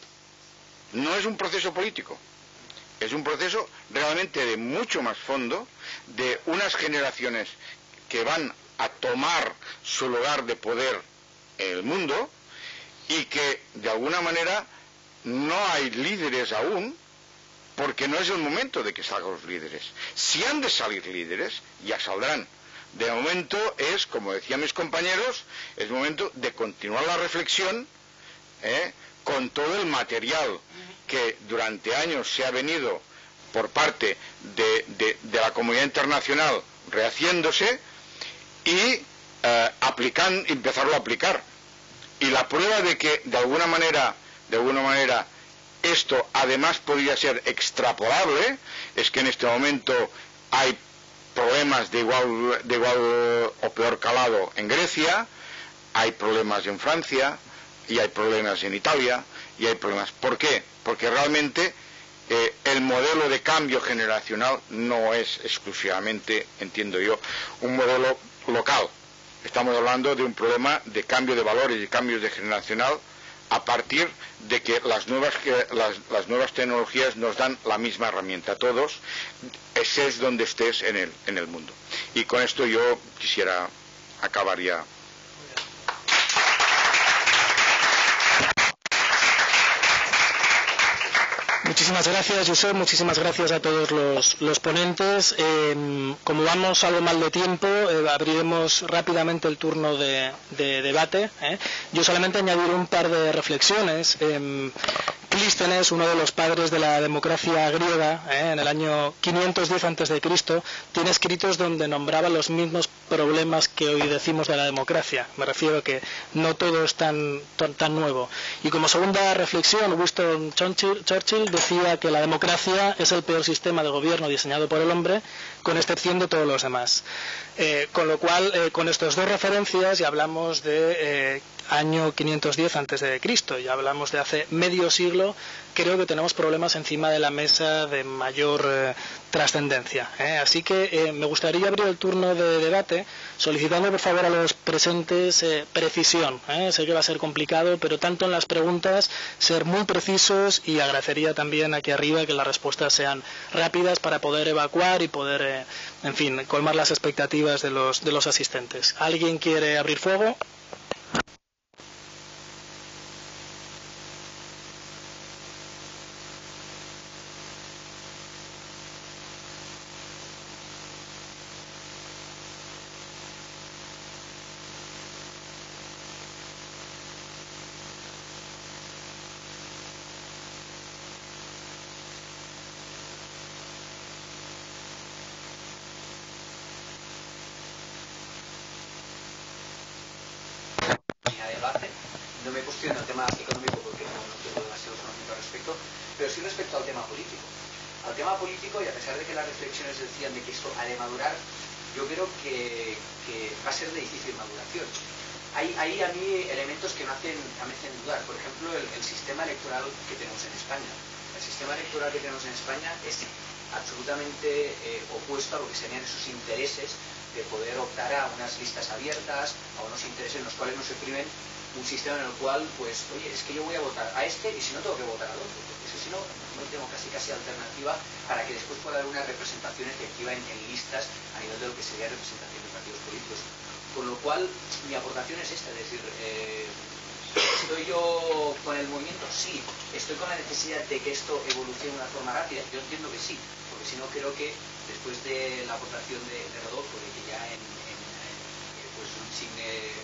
[SPEAKER 5] no es un proceso político, es un proceso realmente de mucho más fondo, de unas generaciones que van a tomar su lugar de poder en el mundo y que de alguna manera no hay líderes aún, porque no es el momento de que salgan los líderes. Si han de salir líderes, ya saldrán. De momento es, como decían mis compañeros, es momento de continuar la reflexión con todo el material que durante años se ha venido por parte de la comunidad internacional rehaciéndose y empezarlo a aplicar. Y la prueba de que de alguna manera esto además podría ser extrapolable es que en este momento hay problemas de igual o peor calado en Grecia, hay problemas en Francia y hay problemas en Italia y hay problemas. ¿Por qué? Porque realmente el modelo de cambio generacional no es exclusivamente, entiendo yo, un modelo local. Estamos hablando de un problema de cambio de valores y cambios de generacional a partir de que las nuevas tecnologías nos dan la misma herramienta a todos, estés donde estés en el mundo. Y con esto yo quisiera acabar ya.
[SPEAKER 1] Muchísimas gracias, Josep, muchísimas gracias a todos los ponentes. Como vamos algo mal de tiempo, abriremos rápidamente el turno de debate. Yo solamente añadiré un par de reflexiones. Clístenes, uno de los padres de la democracia griega, en el año 510 a.C., tiene escritos donde nombraba los mismos problemas que hoy decimos de la democracia. Me refiero a que no todo es tan nuevo. Y como segunda reflexión, Winston Churchill decía que la democracia es el peor sistema de gobierno diseñado por el hombre, con excepción de todos los demás. Con lo cual, con estas dos referencias, ya hablamos de año 510 a.C., ya hablamos de hace medio siglo, creo que tenemos problemas encima de la mesa de mayor trascendencia. Así que me gustaría abrir el turno de debate solicitando por favor a los presentes precisión. Sé que va a ser complicado, pero tanto en las preguntas ser muy precisos, y agradecería también aquí arriba que las respuestas sean rápidas para poder evacuar y poder, en fin, colmar las expectativas de los asistentes. ¿Alguien quiere abrir fuego?
[SPEAKER 6] No me cuestiono el tema económico porque no tengo demasiado conocimiento al respecto, pero sí respecto al tema político. Al tema político, y a pesar de que las reflexiones decían de que esto ha de madurar, yo creo que va a ser de difícil maduración. Hay a mí elementos que me hacen dudar. Por ejemplo, el sistema electoral que tenemos en España. El sistema electoral que tenemos en España es absolutamente opuesto a lo que serían esos intereses de poder optar a unas listas abiertas, a unos intereses en los cuales no se primen un sistema en el cual, pues, oye, es que yo voy a votar a este y si no tengo que votar al otro, porque es que si no, no tengo casi alternativa para que después pueda haber una representación efectiva en listas a nivel de lo que sería representación de partidos políticos. Con lo cual, mi aportación es esta, es decir, ¿estoy yo con el movimiento? Sí. ¿Estoy con la necesidad de que esto evolucione de una forma rápida? Yo entiendo que sí, porque si no creo que después de la aportación de Rodolfo, de que ya pues un insigne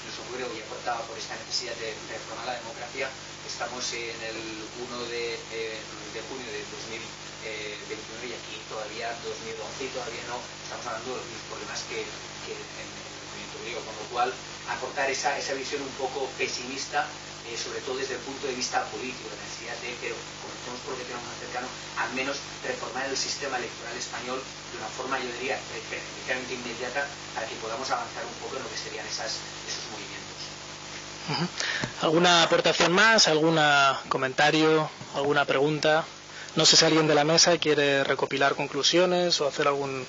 [SPEAKER 6] filósofo griego ya optaba por esta necesidad de reformar la democracia. Estamos en el 1 de junio de 2021 y aquí todavía 2011 y todavía no estamos hablando de los mismos problemas que en el movimiento griego, con lo cual aportar esa visión un poco pesimista, sobre todo desde el punto de vista político, la necesidad de, pero conocemos por lo que tenemos más cercano, al menos reformar el sistema electoral español de una forma, yo diría, relativamente inmediata, para que podamos avanzar un poco en lo que serían esos movimientos.
[SPEAKER 1] ¿Alguna aportación más? ¿Algún comentario? ¿Alguna pregunta? No sé si alguien de la mesa quiere recopilar conclusiones o hacer algún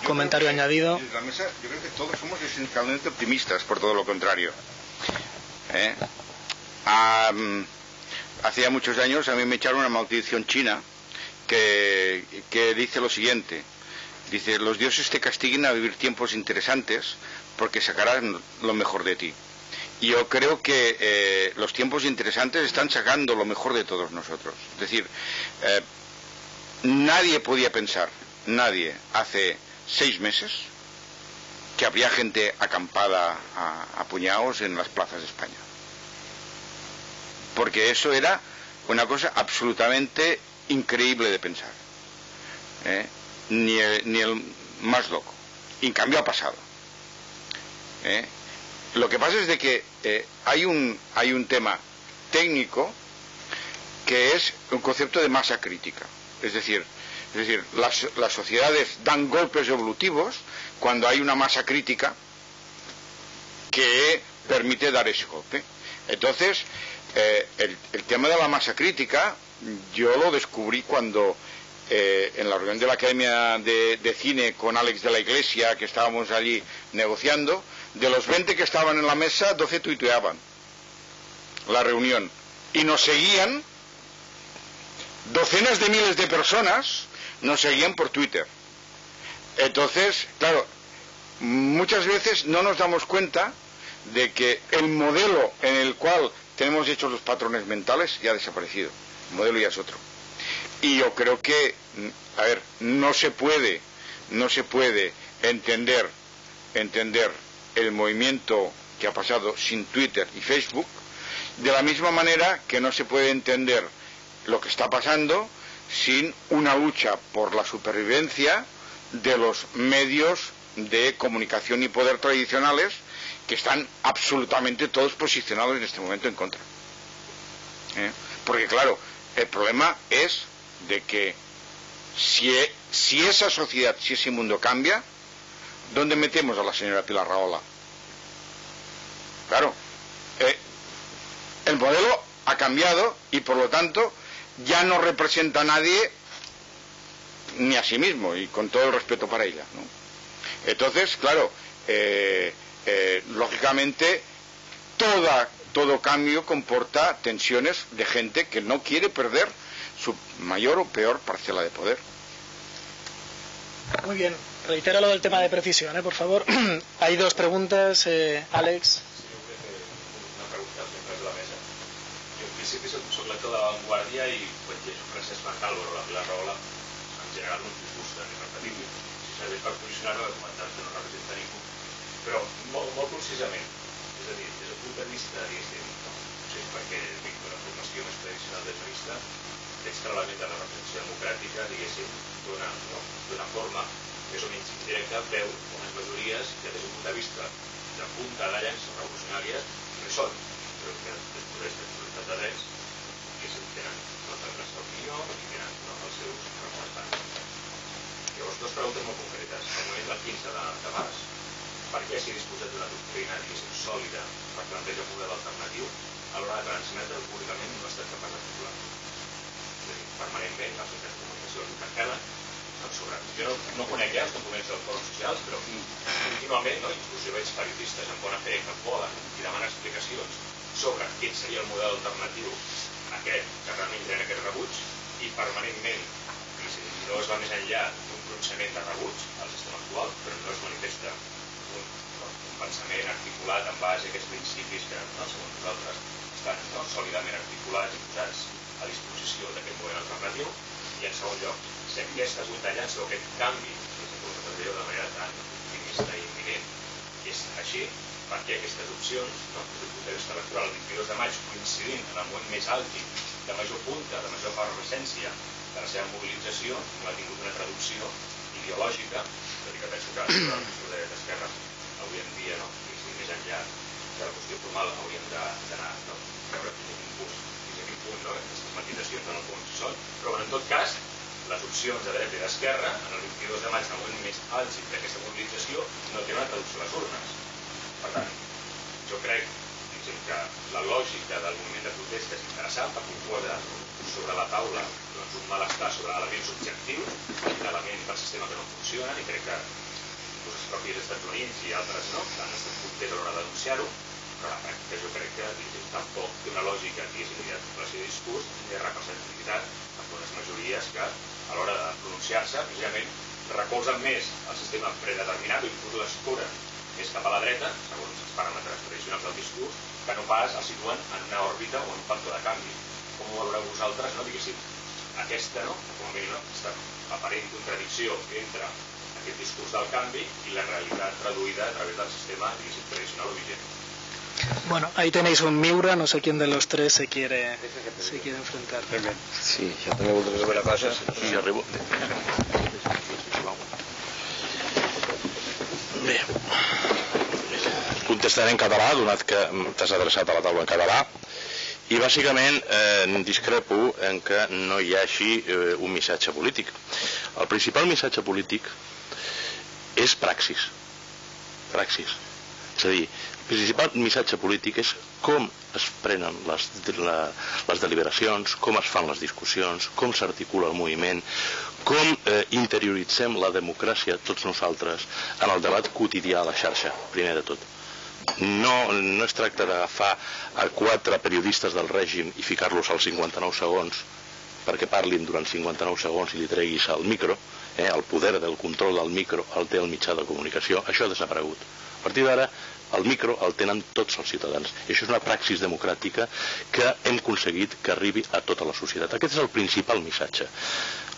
[SPEAKER 1] comentario añadido.
[SPEAKER 5] En la mesa yo creo que todos somos esencialmente optimistas, por todo lo contrario. Hacía muchos años a mí me echaron una maldición china que dice lo siguiente. Dice: los dioses te castiguen a vivir tiempos interesantes porque sacarán lo mejor de ti. Y yo creo que los tiempos interesantes están sacando lo mejor de todos nosotros. Es decir, nadie podía pensar, nadie, hace 6 meses, que habría gente acampada a puñados en las plazas de España. Porque eso era una cosa absolutamente increíble de pensar. Ni el más loco. Y en cambio ha pasado. Lo que pasa es de que hay un tema técnico que es un concepto de masa crítica. Es decir, las sociedades dan golpes evolutivos cuando hay una masa crítica que permite dar ese golpe. Entonces, el tema de la masa crítica yo lo descubrí cuando en la reunión de la Academia de Cine con Alex de la Iglesia, que estábamos allí negociando, de los 20 que estaban en la mesa, 12 tuiteaban la reunión y nos seguían docenas de miles de personas, nos seguían por Twitter. Entonces, claro, muchas veces no nos damos cuenta de que el modelo en el cual tenemos hechos los patrones mentales ya ha desaparecido. El modelo ya es otro. Y yo creo que, a ver, no se puede entender el movimiento que ha pasado sin Twitter y Facebook, de la misma manera que no se puede entender lo que está pasando sin una lucha por la supervivencia de los medios de comunicación y poder tradicionales, que están absolutamente todos posicionados en este momento en contra. Porque claro, el problema es de que si esa sociedad, si ese mundo cambia, ¿dónde metemos a la señora Pilar Rahola? Claro, el modelo ha cambiado y por lo tanto ya no representa a nadie ni a sí mismo, y con todo el respeto para ella, ¿no? Entonces, claro, lógicamente todo cambio comporta tensiones de gente que no quiere perder su mayor o peor parcela de poder.
[SPEAKER 1] Muy bien, reitero lo del tema de precisión, por favor. Hay 2 preguntas, Alex.
[SPEAKER 7] Una pregunta als membres de la mesa. Jo en principi soc lector de La Vanguardia i quan llegeixo Francesc Mancàlvaro o la Pilar Rahola en general no ens disgusta ni repetir-ho. Si serveix per posicionar-me, documentar que no representa ningú. Però molt concisament, és a dir, des del punt de vista, diguéssim, no sé, perquè vinc d'una formació més tradicional de jurista, veig que l'element de la representació democràtica, diguéssim, d'una forma més o menys indirecta, veu unes majories que des d'un punt de vista de punta de llança revolucionàries no hi són, però que després de pluralitat de drets tenen tota la seva opinió i tenen els seus representants. Llavors, 2 preguntes molt concretes. Al moment del 15 de març, per què s'ha disposat d'una doctrina, diguéssim, sòlida per plantejar un model alternatiu a l'hora de transmetre públicament no ha estat capaç de popular? És a dir, permanentment els mitjans de comunicació els interpel·len sobre... Jo no conec els documents dels fòrums socials, però continuament, inclús jo veig periodistes amb bona fe que volen i demanen explicacions sobre quin seria el model alternatiu aquest que realment tenen aquest rebuig, i permanentment, no es va més enllà d'un pronunciament de rebuig al sistema actual, però no es manifesta un pensament articulat en base a aquests principis que, segons nosaltres, estan sòlidament articulats i posats a disposició d'aquest model alternatiu. I en segon lloc, si aquesta esgotallança o aquest canvi, que s'ha de manera tan optimista i imminent, és així perquè aquestes opcions, des del punt de vista electoral, el 22 de maig, coincidint en el moment més àlgid, de major punta, de major efervescència de la seva mobilització, no ha tingut una traducció ideològica, tot i que penso que el poder d'esquerres avui en dia, més enllà de la qüestió formal, hauríem d'anar a veure fins a quin punt aquestes matisacions en el fons són, però en tot cas les opcions de dreta i d'esquerra en el 22 de maig, en el moment més àlgid d'aquesta mobilització, no tenen una traducció a les urnes. Per tant, jo crec que la lògica del moviment de protesta és interessant perquè posa sobre la taula un malestar sobre elements objectius, elements del sistema que no funcionen, i crec que els propis Estats Units i altres no han estat punters a l'hora de denunciar-ho, però la pràctica jo crec que tampoc té una lògica de discurs ni de representativitat amb unes majories que a l'hora de pronunciar-se precisament recolzen més el sistema predeterminat o inclús l'escoren més cap a la dreta, segons els paràmetres tradicionals del discurs, que no pas el situen en una òrbita o en un factor de canvi. Com ho veureu vosaltres, diguéssim, aquesta, com a mínim, aquesta aparent contradicció entre aquest discurs del canvi i la realitat traduïda a través del sistema, diguéssim, tradicional o vigent.
[SPEAKER 1] Bueno, ahí tenéis un Miura, no sé quién de los tres se quiere enfrentar.
[SPEAKER 3] Sí, ja també voldré saber la cosa.
[SPEAKER 4] Sí, arribo. Bé, contestaré en català, donat que t'has adreçat a la taula en català, i bàsicament discrepo en que no hi hagi un missatge polític. El principal missatge polític és praxis. És a dir, el principal missatge polític és com es prenen les deliberacions, com es fan les discussions, com s'articula el moviment, com interioritzem la democràcia tots nosaltres en el debat quotidià a la xarxa, primer de tot. No es tracta d'agafar a 4 periodistes del règim i ficar-los als 59 segons perquè parlin durant 59 segons i li treguis el micro, el poder del control del micro el té el mitjà de comunicació, això ha desaparegut. A partir d'ara el micro el tenen tots els ciutadans. I això és una praxis democràtica que hem aconseguit que arribi a tota la societat. Aquest és el principal missatge.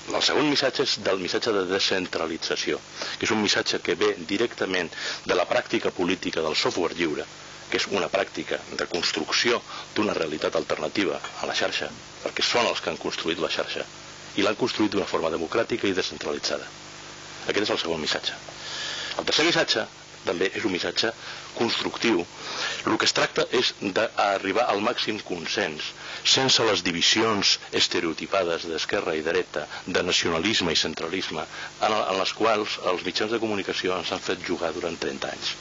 [SPEAKER 4] El segon missatge és del missatge de descentralització, que és un missatge que ve directament de la pràctica política del software lliure, que és una pràctica de construcció d'una realitat alternativa a la xarxa, perquè són els que han construït la xarxa, i l'han construït d'una forma democràtica i descentralitzada. Aquest és el segon missatge. El tercer missatge també és un missatge constructiu. El que es tracta és d'arribar al màxim consens, sense les divisions estereotipades d'esquerra i dreta, de nacionalisme i centralisme, en les quals els mitjans de comunicació ens han fet jugar durant 30 anys.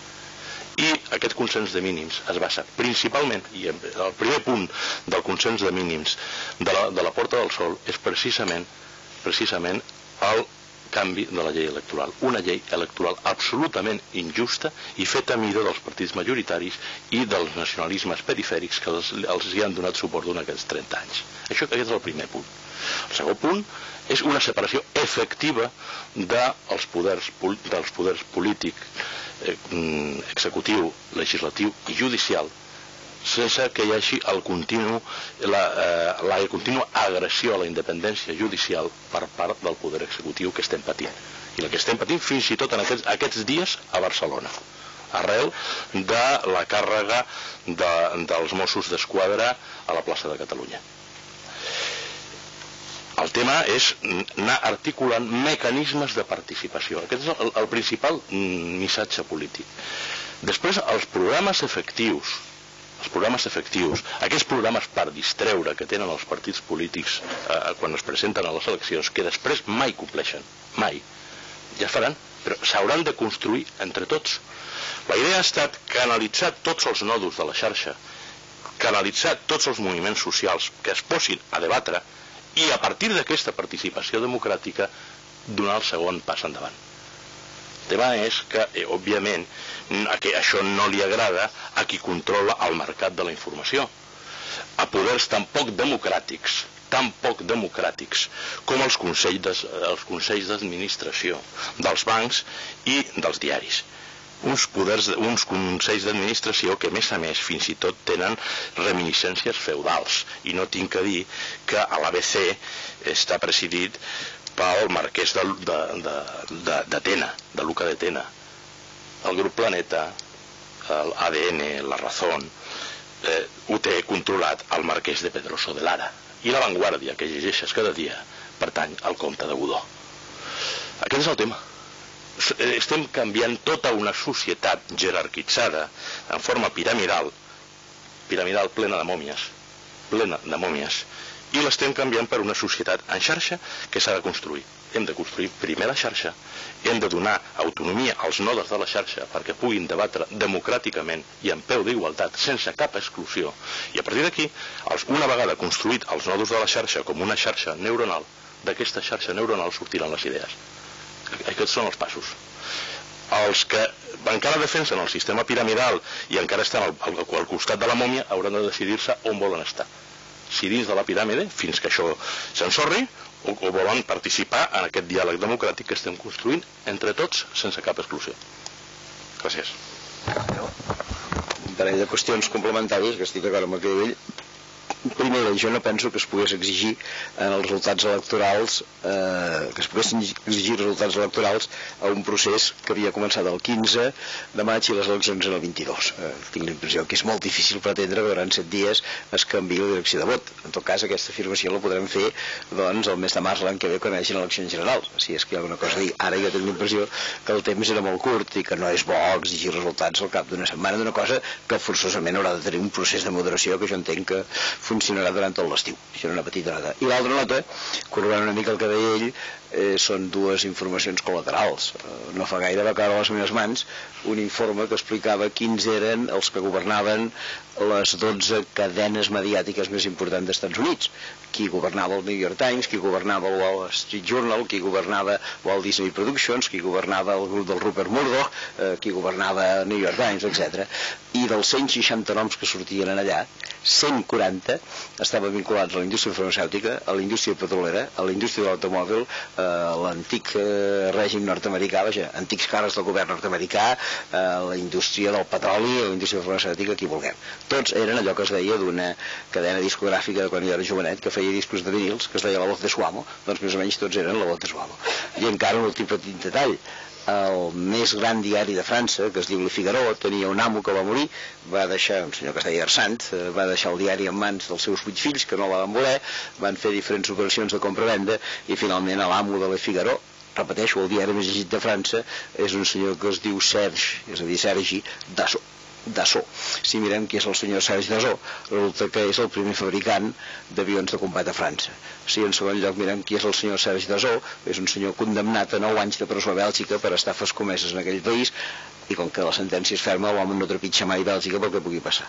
[SPEAKER 4] I aquest consens de mínims es basa principalment, i el primer punt del consens de mínims de la Porta del Sol és precisament el canvi de la llei electoral. Una llei electoral absolutament injusta i feta a mida dels partits majoritaris i dels nacionalismes perifèrics que els hi han donat suport durant aquests 30 anys. Aquest és el primer punt. El segon punt és una separació efectiva dels poders polític, executiu, legislatiu i judicial, sense que hi hagi la contínua agressió a la independència judicial per part del poder executiu que estem patint. I la que estem patint fins i tot en aquests dies a Barcelona, arrel de la càrrega dels Mossos d'Esquadra a la plaça de Catalunya. El tema és anar articulant mecanismes de participació. Aquest és el principal missatge polític. Després, els programes efectius, aquests programes per distreure que tenen els partits polítics quan es presenten a les eleccions, que després mai compleixen, mai. Ja faran, però s'hauran de construir entre tots. La idea ha estat canalitzar tots els nòduls de la xarxa, canalitzar tots els moviments socials que es posin a debatre i a partir d'aquesta participació democràtica donar el segon pas endavant. El tema és que, òbviament, això no li agrada a qui controla el mercat de la informació, a poders tan poc democràtics com els consells d'administració dels bancs i dels diaris. Uns consells d'administració que, a més, fins i tot tenen reminiscències feudals. I no tinc que dir que a l'ABC està presidit pel marquès de Tena, de Luca de Tena. El grup Planeta l'ADN, la Razón, ho té controlat el marquès de Pedroso de Lara. I La Vanguardia, que llegeixes cada dia, pertany al comte de Godó. Aquest és el tema. Estem canviant tota una societat jerarquitzada en forma piramidal plena de mòmies, i l'estem canviant per una societat en xarxa que s'ha de construir. Hem de construir primer la xarxa, hem de donar autonomia als nodes de la xarxa perquè puguin debatre democràticament i en peu d'igualtat, sense cap exclusió, i a partir d'aquí, una vegada construït els nodos de la xarxa com una xarxa neuronal, d'aquesta xarxa neuronal sortiran les idees. Aquests són els passos. Els que encara defensen el sistema piramidal i encara estan al costat de la mòmia hauran de decidir-se on volen estar. Si dins de la piràmide, fins que això s'ensorri, o volen participar en aquest diàleg democràtic que estem construint entre tots sense cap exclusió. Gràcies.
[SPEAKER 3] Un parell de qüestions complementàries que estic d'acord amb el que diu ell. Primera, jo no penso que es pogués exigir en els resultats electorals a un procés que havia començat el 15 de maig i les eleccions en el 22. Tinc la impressió que és molt difícil pretendre que durant 7 dies es canviï la direcció de vot. En tot cas, aquesta afirmació la podrem fer doncs, el mes de març l'any que ve quan hi hagin eleccions generals. Si és que hi ha alguna cosa a dir. Ara jo tinc la impressió que el temps era molt curt i que no és bo exigir resultats al cap d'una setmana d'una cosa que forçosament haurà de tenir un procés de moderació que jo entenc que funcionarà durant tot l'estiu. Això era una petita nota. I l'altra nota, corroborant una mica el que deia ell, són dues informacions col·laterals. No fa gaire va caure a les meves mans un informe que explicava quins eren els que governaven les 12 cadenes mediàtiques més importants dels Estats Units. Qui governava el New York Times, qui governava el Wall Street Journal, qui governava Walt Disney Productions, qui governava el grup del Rupert Murdoch, qui governava New York Times, etc. I dels 160 noms que sortien allà, 140 estaven vinculats a la indústria farmacèutica, a la indústria petrolera, a la indústria de l'automòbil, a l'antic règim nord-americà, antics càrrecs del govern nord-americà, a la indústria del petroli, a la indústria farmacèutica, qui vulguem. Tots eren allò que es deia d'una cadena discogràfica de quan jo era jovenet, que feia discos de vinils, que es deia La Voz de su Amo, doncs més o menys tots eren La Voz de su Amo. I encara un últim petit detall, el més gran diari de França, que es diu Le Figaro, tenia un amo que va morir, va deixar, un senyor que es deia Arsant, va deixar el diari en mans dels seus 8 fills, que no la van voler, van fer diferents operacions de compra-venda, i finalment l'amo de Le Figaro, repeteixo, el diari més llegit de França, és un senyor que es diu Serge, és a dir, Sergi Dassault. Si mirem qui és el senyor Serge Dassault, resulta que és el primer fabricant d'avions de combat a França. Si en segon lloc mirem qui és el senyor Serge Dassault, és un senyor condemnat a 9 anys de presó a Bèlgica per estafes comeses en aquell país, i com que la sentència és ferma, l'home no trepitja mai Bèlgica pel que pugui passar.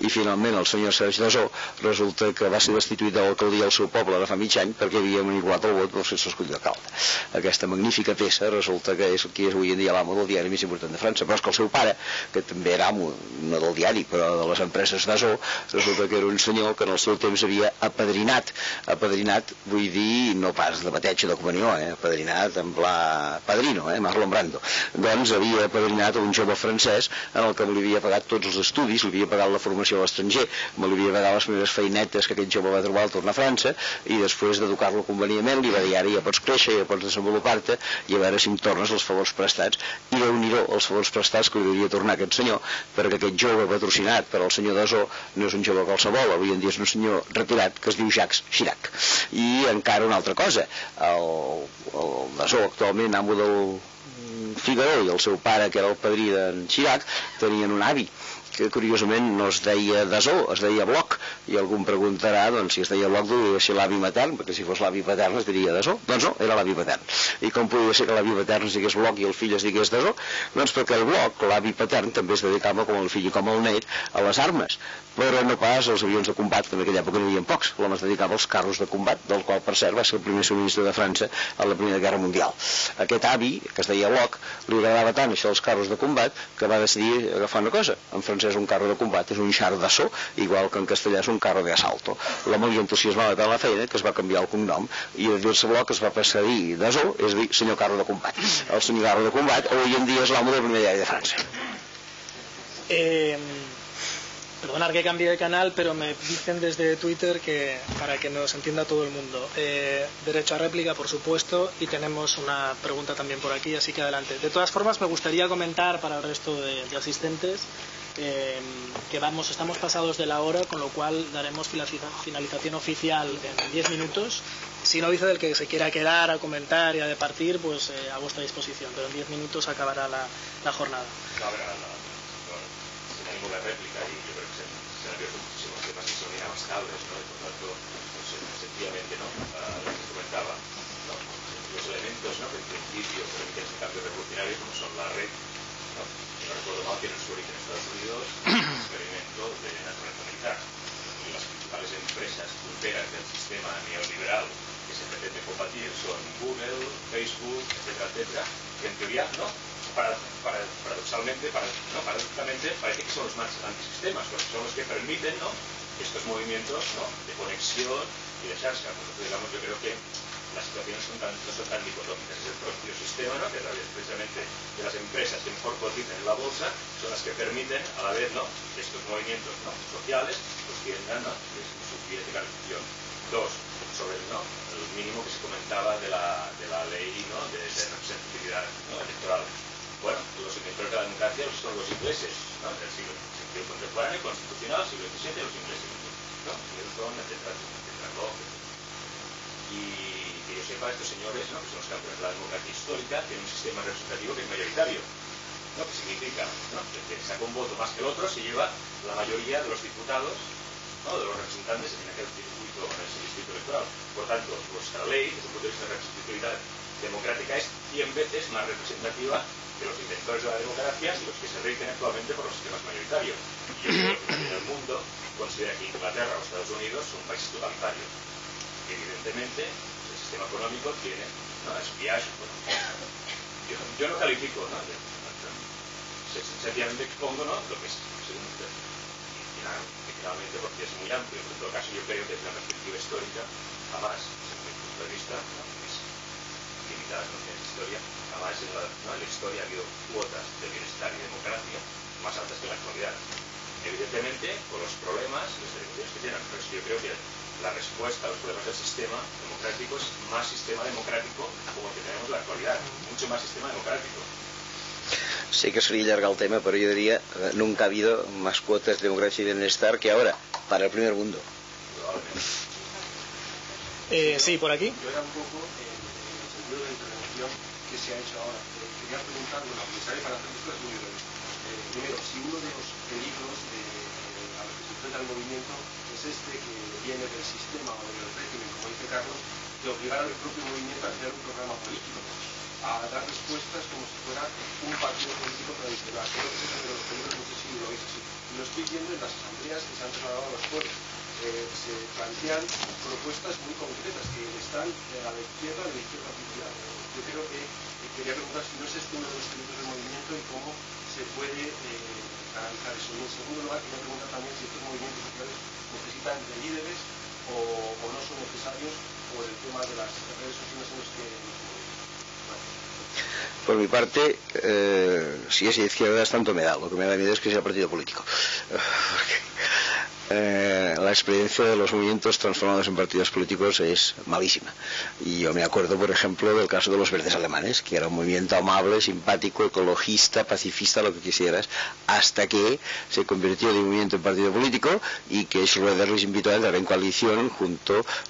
[SPEAKER 3] I finalment el senyor Serge Dassault resulta que va ser destituït de l'alcaldia del seu poble ara fa mig any perquè havia manipulat el vot per ser escollit d'alcalde. Aquesta magnífica peça resulta que és el que és avui en dia l'amo del diari més important de França, però és que el seu pare, que també era amo, no del diari, però de les empreses Dassault, resulta que era un senyor que en el seu temps havia apadrinat, vull dir, no pas de bateig o de comunió, apadrinat en pla padrino, Marlon Brando, doncs havia apadrinat un jove francès en el que li havia pagat tots els estudis, li havia pagat la formació a l'estranger, me li havia pagat les primeres feinetes que aquest jove va trobar al tornar a França, i després d'educar-lo convenientment li va dir ara ja pots créixer, ja pots desenvolupar-te, i a veure si em tornes els favors prestats, i Déu-n'hi-do els favors prestats que li devia tornar aquest senyor, perquè aquest jove patrocinat per al senyor Dassault no és un jove qualsevol, avui en dia és un senyor retirat que es diu Jacques Chirac. I encara una altra cosa, el Dassault actualment amo del Figaro i el seu pare, que era el padrí d'en Chirac, tenien un avi que curiosament no es deia Dassault, es deia Bloch, i algú em preguntarà doncs, si es deia Bloch devia ser l'avi matern, perquè si fos l'avi patern es diria Dassault. Doncs no, era l'avi patern. I com podia ser que l'avi patern es digués Bloch i el fill es digués Dassault? Doncs perquè el Bloch, l'avi patern, també es dedicava com el fill i com el net a les armes, però no pas als avions de combat, que en aquella època no hi havia pocs. L'home es dedicava als carros de combat, del qual per cert va ser el primer subministre de França a la Primera Guerra Mundial. Aquest avi, que es deia Bloch, li agradava tant això dels carros de combat que va decidir agafar una cosa. En francès un carro de combat és un char d'assaut, igual que en castellà és un carro de asalto. L'home li entusiasmava tant la feina que es va canviar el cognom i de dir-se Bloch es va passar a dir Dassault, és a dir, senyor carro de combat. El senyor carro de combat avui en dia és l'amo del primer diari de França.
[SPEAKER 1] Perdonar que cambie de canal, pero me dicen desde Twitter que para que nos entienda todo el mundo. Derecho a réplica, por supuesto, y tenemos una pregunta también por aquí, así que adelante. De todas formas, me gustaría comentar para el resto de asistentes que estamos pasados de la hora, con lo cual daremos finalización oficial en 10 minutos. Si no dice del que se quiera quedar a comentar y a departir, pues a vuestra disposición, pero en 10 minutos acabará la jornada.
[SPEAKER 7] No habrá ninguna réplica y yo creo que se han abierto muchísimos temas que son inabastables, ¿no? Y por tanto, pues, sencillamente, ¿no? Lo que comentaba, ¿no? Los elementos, ¿no? Que en principio permiten ese cambio revolucionario, como son la red, ¿no? Si no recuerdo mal, tiene su origen en Estados Unidos, un experimento de naturaleza militar. Y las principales empresas punteras del sistema neoliberal que se pretende combatir son Google, Facebook, etcétera, etcétera, que en teoría, ¿no? Paradójicamente parece que son los más antisistemas, porque son los que permiten, ¿no? Estos movimientos, ¿no? De conexión y de xarxa. Por eso, digamos, yo creo que las situaciones no son tan dicotómicas. Es el propio sistema, ¿no? Que a través precisamente de las empresas que mejor cotizan en la bolsa son las que permiten a la vez, ¿no? Que estos movimientos, ¿no? Sociales pues tiendan, ¿no? Su pie de calefacción. Dos, sobre, ¿no? El mínimo que se comentaba de la ley, ¿no? de representatividad, ¿no? Electoral. Bueno, los inventores de la democracia son los ingleses, ¿no? Del siglo contemporáneo, constitucional, siglo XVII, los ingleses, ¿no? Newton, etcétera, Locke. Y que yo sepa, estos señores, ¿no? Que son los campeones de la democracia histórica, tienen un sistema representativo que es mayoritario, ¿no? Que significa, ¿no? Que saca un voto más que el otro, se lleva la mayoría de los diputados, ¿no? De los representantes en aquel circuito, en ese distrito electoral. Por tanto, nuestra ley, desde un punto de vista de representatividad democrática, es 100 veces más representativa que los inventores de la democracia y los que se rigen actualmente por los sistemas mayoritarios. Y yo creo que en el mundo considera que Inglaterra o Estados Unidos son países totalitarios. Y evidentemente, el sistema económico tiene, ¿no? Espionaje. Bueno, yo no califico, ¿no? Sencillamente expongo, ¿no? Lo que es, según usted. Y nada, finalmente, porque es muy amplio. En todo caso, yo creo que desde la perspectiva histórica, jamás, desde mi punto de vista, ¿no? Es limitada en la historia, jamás en la historia ha habido cuotas de bienestar y democracia más altas que en la actualidad. Evidentemente, por los problemas, las derivaciones que tienen, pero yo creo que la respuesta a los problemas del sistema democrático es más sistema democrático como el que tenemos en la actualidad, mucho más sistema democrático.
[SPEAKER 3] Sé que sería largar el tema, pero yo diría nunca ha habido más cuotas de democracia y bienestar que ahora, para el primer mundo.
[SPEAKER 1] Sí, por aquí.
[SPEAKER 8] Yo era un poco en el sentido de la intervención que se ha hecho ahora. Quería preguntar, bueno, pensaré para hacer esto es muy breve. Primero, si uno de los peligros a los que se enfrenta el movimiento es este que viene del sistema o del régimen, como dice Carlos, de obligar al propio movimiento a crear un programa político, a dar respuestas como si fuera un partido político tradicional. Creo que es uno de los peligros, no sé si lo veis así. Lo estoy viendo en las asambleas que se han trasladado a los pueblos. Se plantean propuestas muy concretas que están a la izquierda oficial. Yo creo que quería preguntar si no es este uno de los peligros del movimiento y cómo se puede canalizar eso. Y en segundo lugar, quería preguntar también si estos movimientos sociales necesitan de líderes o no son necesarios por el tema de las redes sociales en los que nos movemos.
[SPEAKER 3] Por mi parte, si es de izquierdas, tanto me da. Lo que me da miedo es que sea partido político. La experiencia de los movimientos transformados en partidos políticos es malísima. Y yo me acuerdo, por ejemplo, del caso de los verdes alemanes, que era un movimiento amable, simpático, ecologista, pacifista, lo que quisieras, hasta que se convirtió de un movimiento en partido político y que Schröder les invitó a entrar en coalición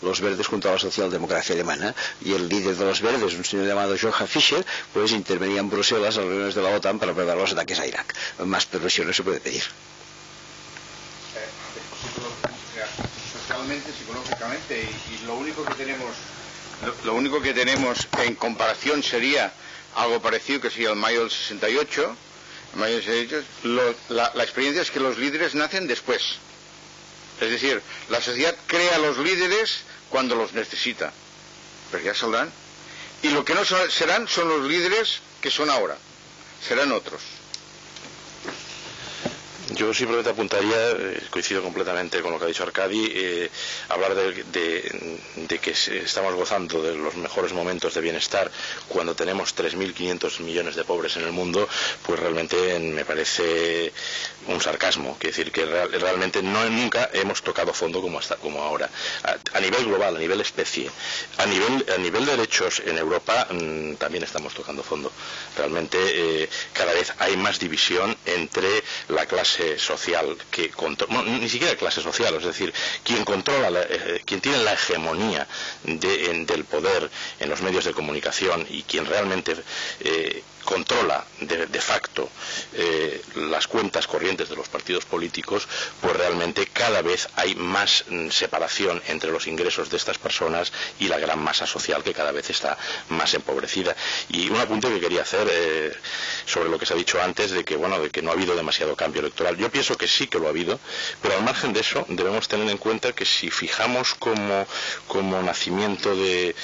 [SPEAKER 3] los verdes junto a la socialdemocracia alemana, y el líder de los verdes, un señor llamado Johann Fischer, pues intervenía en Bruselas a las reuniones de la OTAN para preparar los ataques a Irak. Más perversión no se puede pedir.
[SPEAKER 5] Socialmente, psicológicamente, y lo único que tenemos en comparación sería algo parecido, que sería el mayo del 68. La experiencia es que los líderes nacen después, es decir, la sociedad crea los líderes cuando los necesita, pero ya saldrán, y lo que no serán son los líderes que son ahora, serán otros.
[SPEAKER 4] Yo simplemente apuntaría, coincido completamente con lo que ha dicho Arcadi, hablar de que estamos gozando de los mejores momentos de bienestar cuando tenemos 3.500 millones de pobres en el mundo, pues realmente me parece un sarcasmo. Quiere decir que realmente nunca hemos tocado fondo como ahora. A nivel global, a nivel especie, a nivel de derechos en Europa también estamos tocando fondo. Realmente cada vez hay más división entre la clase social que controla, ni siquiera clase social, es decir, quien controla, quien tiene la hegemonía del poder en los medios de comunicación y quien realmente controla de facto las cuentas corrientes de los partidos políticos, pues realmente cada vez hay más separación entre los ingresos de estas personas y la gran masa social que cada vez está más empobrecida. Y un apunte que quería hacer sobre lo que se ha dicho antes de que no ha habido demasiado cambio electoral. Yo pienso que sí que lo ha habido, pero al margen de eso debemos tener en cuenta que si fijamos como nacimiento del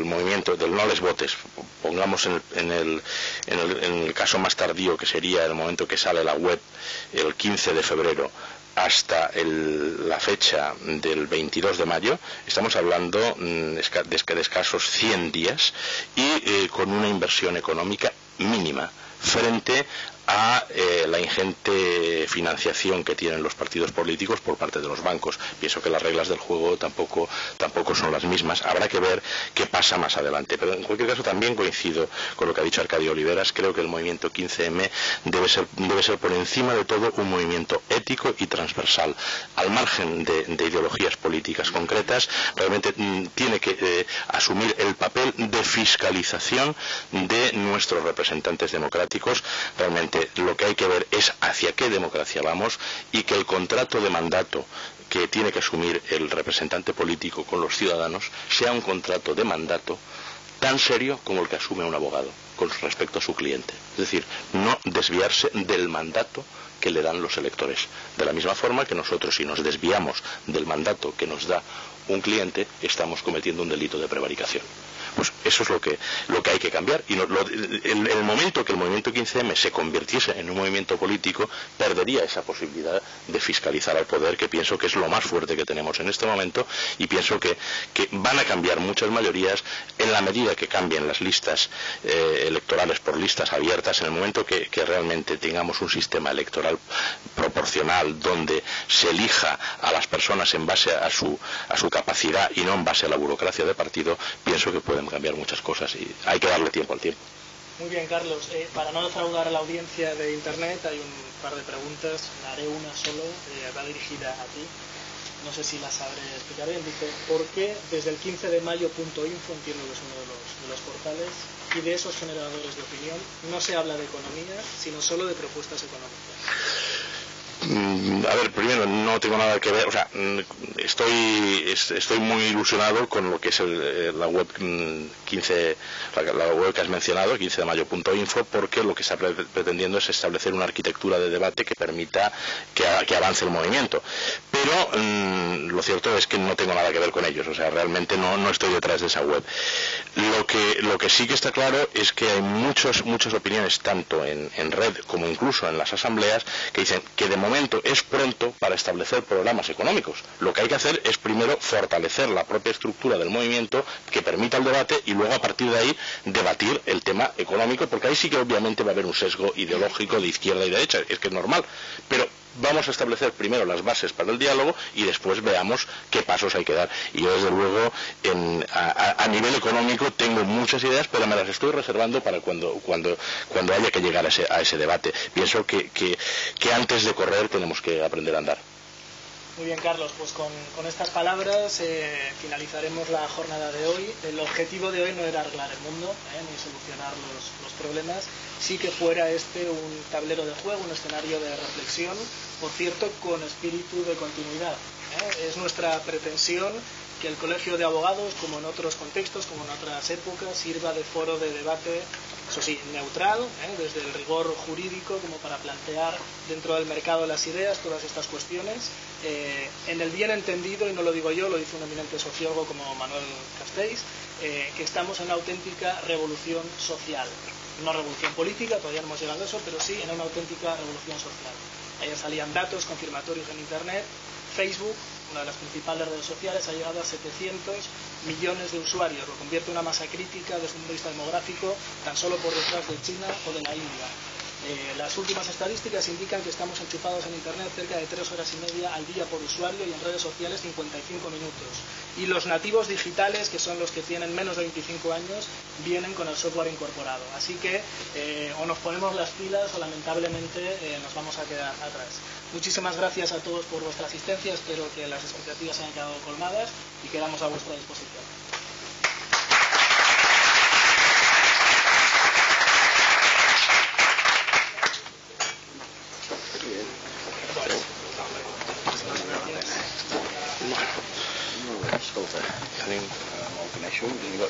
[SPEAKER 4] movimiento del no les votes, pongamos en el caso más tardío, que sería el momento que sale la web el 15 de febrero hasta la fecha del 22 de mayo, estamos hablando de escasos 100 días y con una inversión económica mínima frente a la ingente financiación que tienen los partidos políticos por parte de los bancos. Pienso que las reglas del juego tampoco son las mismas. Habrá que ver qué pasa más adelante. Pero en cualquier caso también coincido con lo que ha dicho Arcadio Oliveras. Creo que el movimiento 15M debe ser por encima de todo un movimiento ético y transversal. Al margen de ideologías políticas concretas, realmente tiene que asumir el papel de fiscalización de nuestros representantes democráticos. Realmente lo que hay que ver es hacia qué democracia vamos y que el contrato de mandato que tiene que asumir el representante político con los ciudadanos sea un contrato de mandato tan serio como el que asume un abogado con respecto a su cliente. Es decir, no desviarse del mandato que le dan los electores. De la misma forma que nosotros, si nos desviamos del mandato que nos da un cliente, estamos cometiendo un delito de prevaricación. Pues eso es lo que hay que cambiar, y el momento que el movimiento 15M se convirtiese en un movimiento político, perdería esa posibilidad de fiscalizar al poder, que pienso que es lo más fuerte que tenemos en este momento, y pienso que van a cambiar muchas mayorías en la medida que cambien las listas electorales por listas abiertas. En el momento que realmente tengamos un sistema electoral proporcional donde se elija a las personas en base a su capacidad y no en base a la burocracia de partido, pienso que pueden cambiar muchas cosas y hay que darle tiempo al tiempo.
[SPEAKER 1] Muy bien, Carlos. Para no defraudar a la audiencia de Internet, hay un par de preguntas. Haré una solo, va dirigida a ti. No sé si la sabré explicar bien. Dice, ¿por qué desde el 15 de mayo.info, entiendo que es uno de los portales, y de esos generadores de opinión, no se habla de economía, sino solo de propuestas económicas?
[SPEAKER 4] A ver, primero, no tengo nada que ver, o sea, estoy muy ilusionado con lo que es la web 15, la web que has mencionado, 15 de mayo.info, porque lo que está pretendiendo es establecer una arquitectura de debate que permita que avance el movimiento. Pero lo cierto es que no tengo nada que ver con ellos, o sea, realmente no estoy detrás de esa web. Lo que sí que está claro es que hay muchas opiniones, tanto en red como incluso en las asambleas, que dicen que de momento es pronto para establecer programas económicos. Lo que hay que hacer es primero fortalecer la propia estructura del movimiento que permita el debate y luego a partir de ahí debatir el tema económico, porque ahí sí que obviamente va a haber un sesgo ideológico de izquierda y derecha, es que es normal, pero vamos a establecer primero las bases para el diálogo y después veamos qué pasos hay que dar. Y yo, desde luego, a nivel económico tengo muchas ideas, pero me las estoy reservando para cuando haya que llegar a ese debate. Pienso que antes de correr tenemos que aprender a andar.
[SPEAKER 1] Muy bien, Carlos, pues con estas palabras finalizaremos la jornada de hoy. El objetivo de hoy no era arreglar el mundo, ni solucionar los problemas, sí que fuera un tablero de juego, un escenario de reflexión, por cierto, con espíritu de continuidad. Es nuestra pretensión que el Colegio de Abogados, como en otros contextos, como en otras épocas, sirva de foro de debate, eso sí, neutral, desde el rigor jurídico, como para plantear dentro del mercado de las ideas todas estas cuestiones, en el bien entendido, y no lo digo yo, lo dice un eminente sociólogo como Manuel Castells, que estamos en una auténtica revolución social. no revolución política, todavía no hemos llegado a eso, pero sí en una auténtica revolución social. Ayer salían datos confirmatorios en Internet. Facebook, una de las principales redes sociales, ha llegado a 700 millones de usuarios, lo convierte en una masa crítica desde un punto de vista demográfico, tan solo por detrás de China o de la India. Las últimas estadísticas indican que estamos enchufados en Internet cerca de 3 horas y media al día por usuario y en redes sociales 55 minutos. Y los nativos digitales, que son los que tienen menos de 25 años, vienen con el software incorporado. Así que o nos ponemos las pilas o lamentablemente nos vamos a quedar atrás. Muchísimas gracias a todos por vuestra asistencia, espero que las expectativas hayan quedado colmadas y quedamos a vuestra disposición.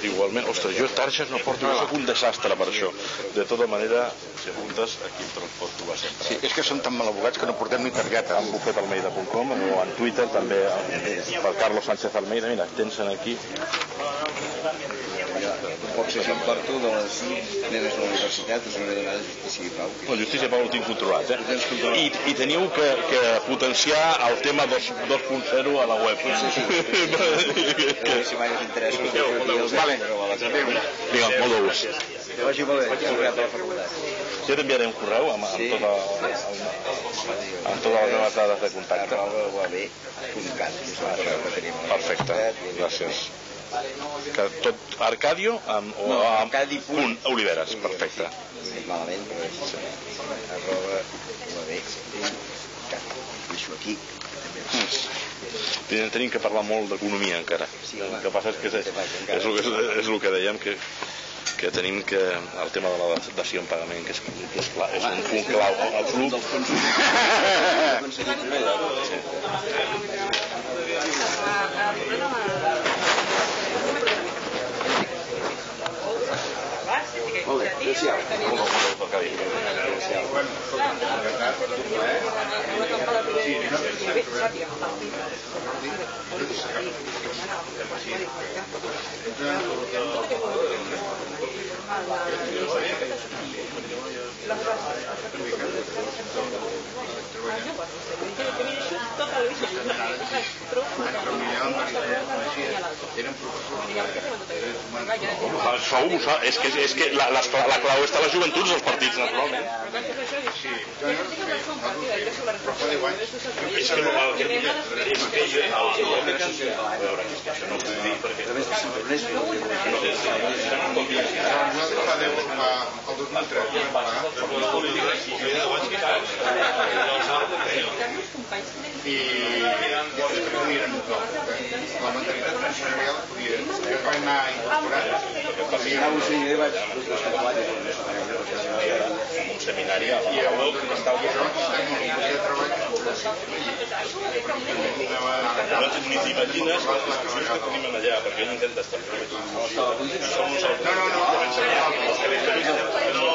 [SPEAKER 4] Igualment, ostres, jo targes no porto, jo soc un desastre per això. De tota manera, si apuntes, aquí el transport tu vas sempre.
[SPEAKER 5] Sí, és que són tan malabogats que no portem ni targeta.
[SPEAKER 4] En bufetalmeida.com o en Twitter també per Carlos Sánchez Almeida, mira, tens aquí.
[SPEAKER 9] Potser si em porto de les nenes de la universitat us hauré donat Justícia i Pau.
[SPEAKER 4] La Justícia i Pau el tinc controlat, I teníeu que potenciar el tema 2.0 a la web.
[SPEAKER 9] Sí. Si mai us interessa
[SPEAKER 4] Vale. Vinga, molt de gust.
[SPEAKER 9] Que vagi molt bé, que a la facultat.
[SPEAKER 4] Jo t'enviaré un correu amb totes les meves dades de contacte.
[SPEAKER 9] @uab.cat, que és el correu que tenim.
[SPEAKER 4] Perfecte, gràcies. Tot Arcadio o Arcadi.Oliveres, perfecte.
[SPEAKER 9] Malament, però és @uab.cat. Deixo aquí.
[SPEAKER 4] Tenim que parlar molt d'economia encara. El que passa és que és el que dèiem, que tenim que el tema de la dació en pagament, que és un punt clau absolut.
[SPEAKER 9] Molt bé, adéu-siau.
[SPEAKER 4] És que la clau està a les joventuts dels partits, naturalment. És que
[SPEAKER 2] i la mentalitat funcionarial va anar incorporant
[SPEAKER 4] un seminari
[SPEAKER 2] i llavors estalviar de treball
[SPEAKER 4] ni t'imagines les discussions que tenim allà, perquè ell intenta estar
[SPEAKER 2] no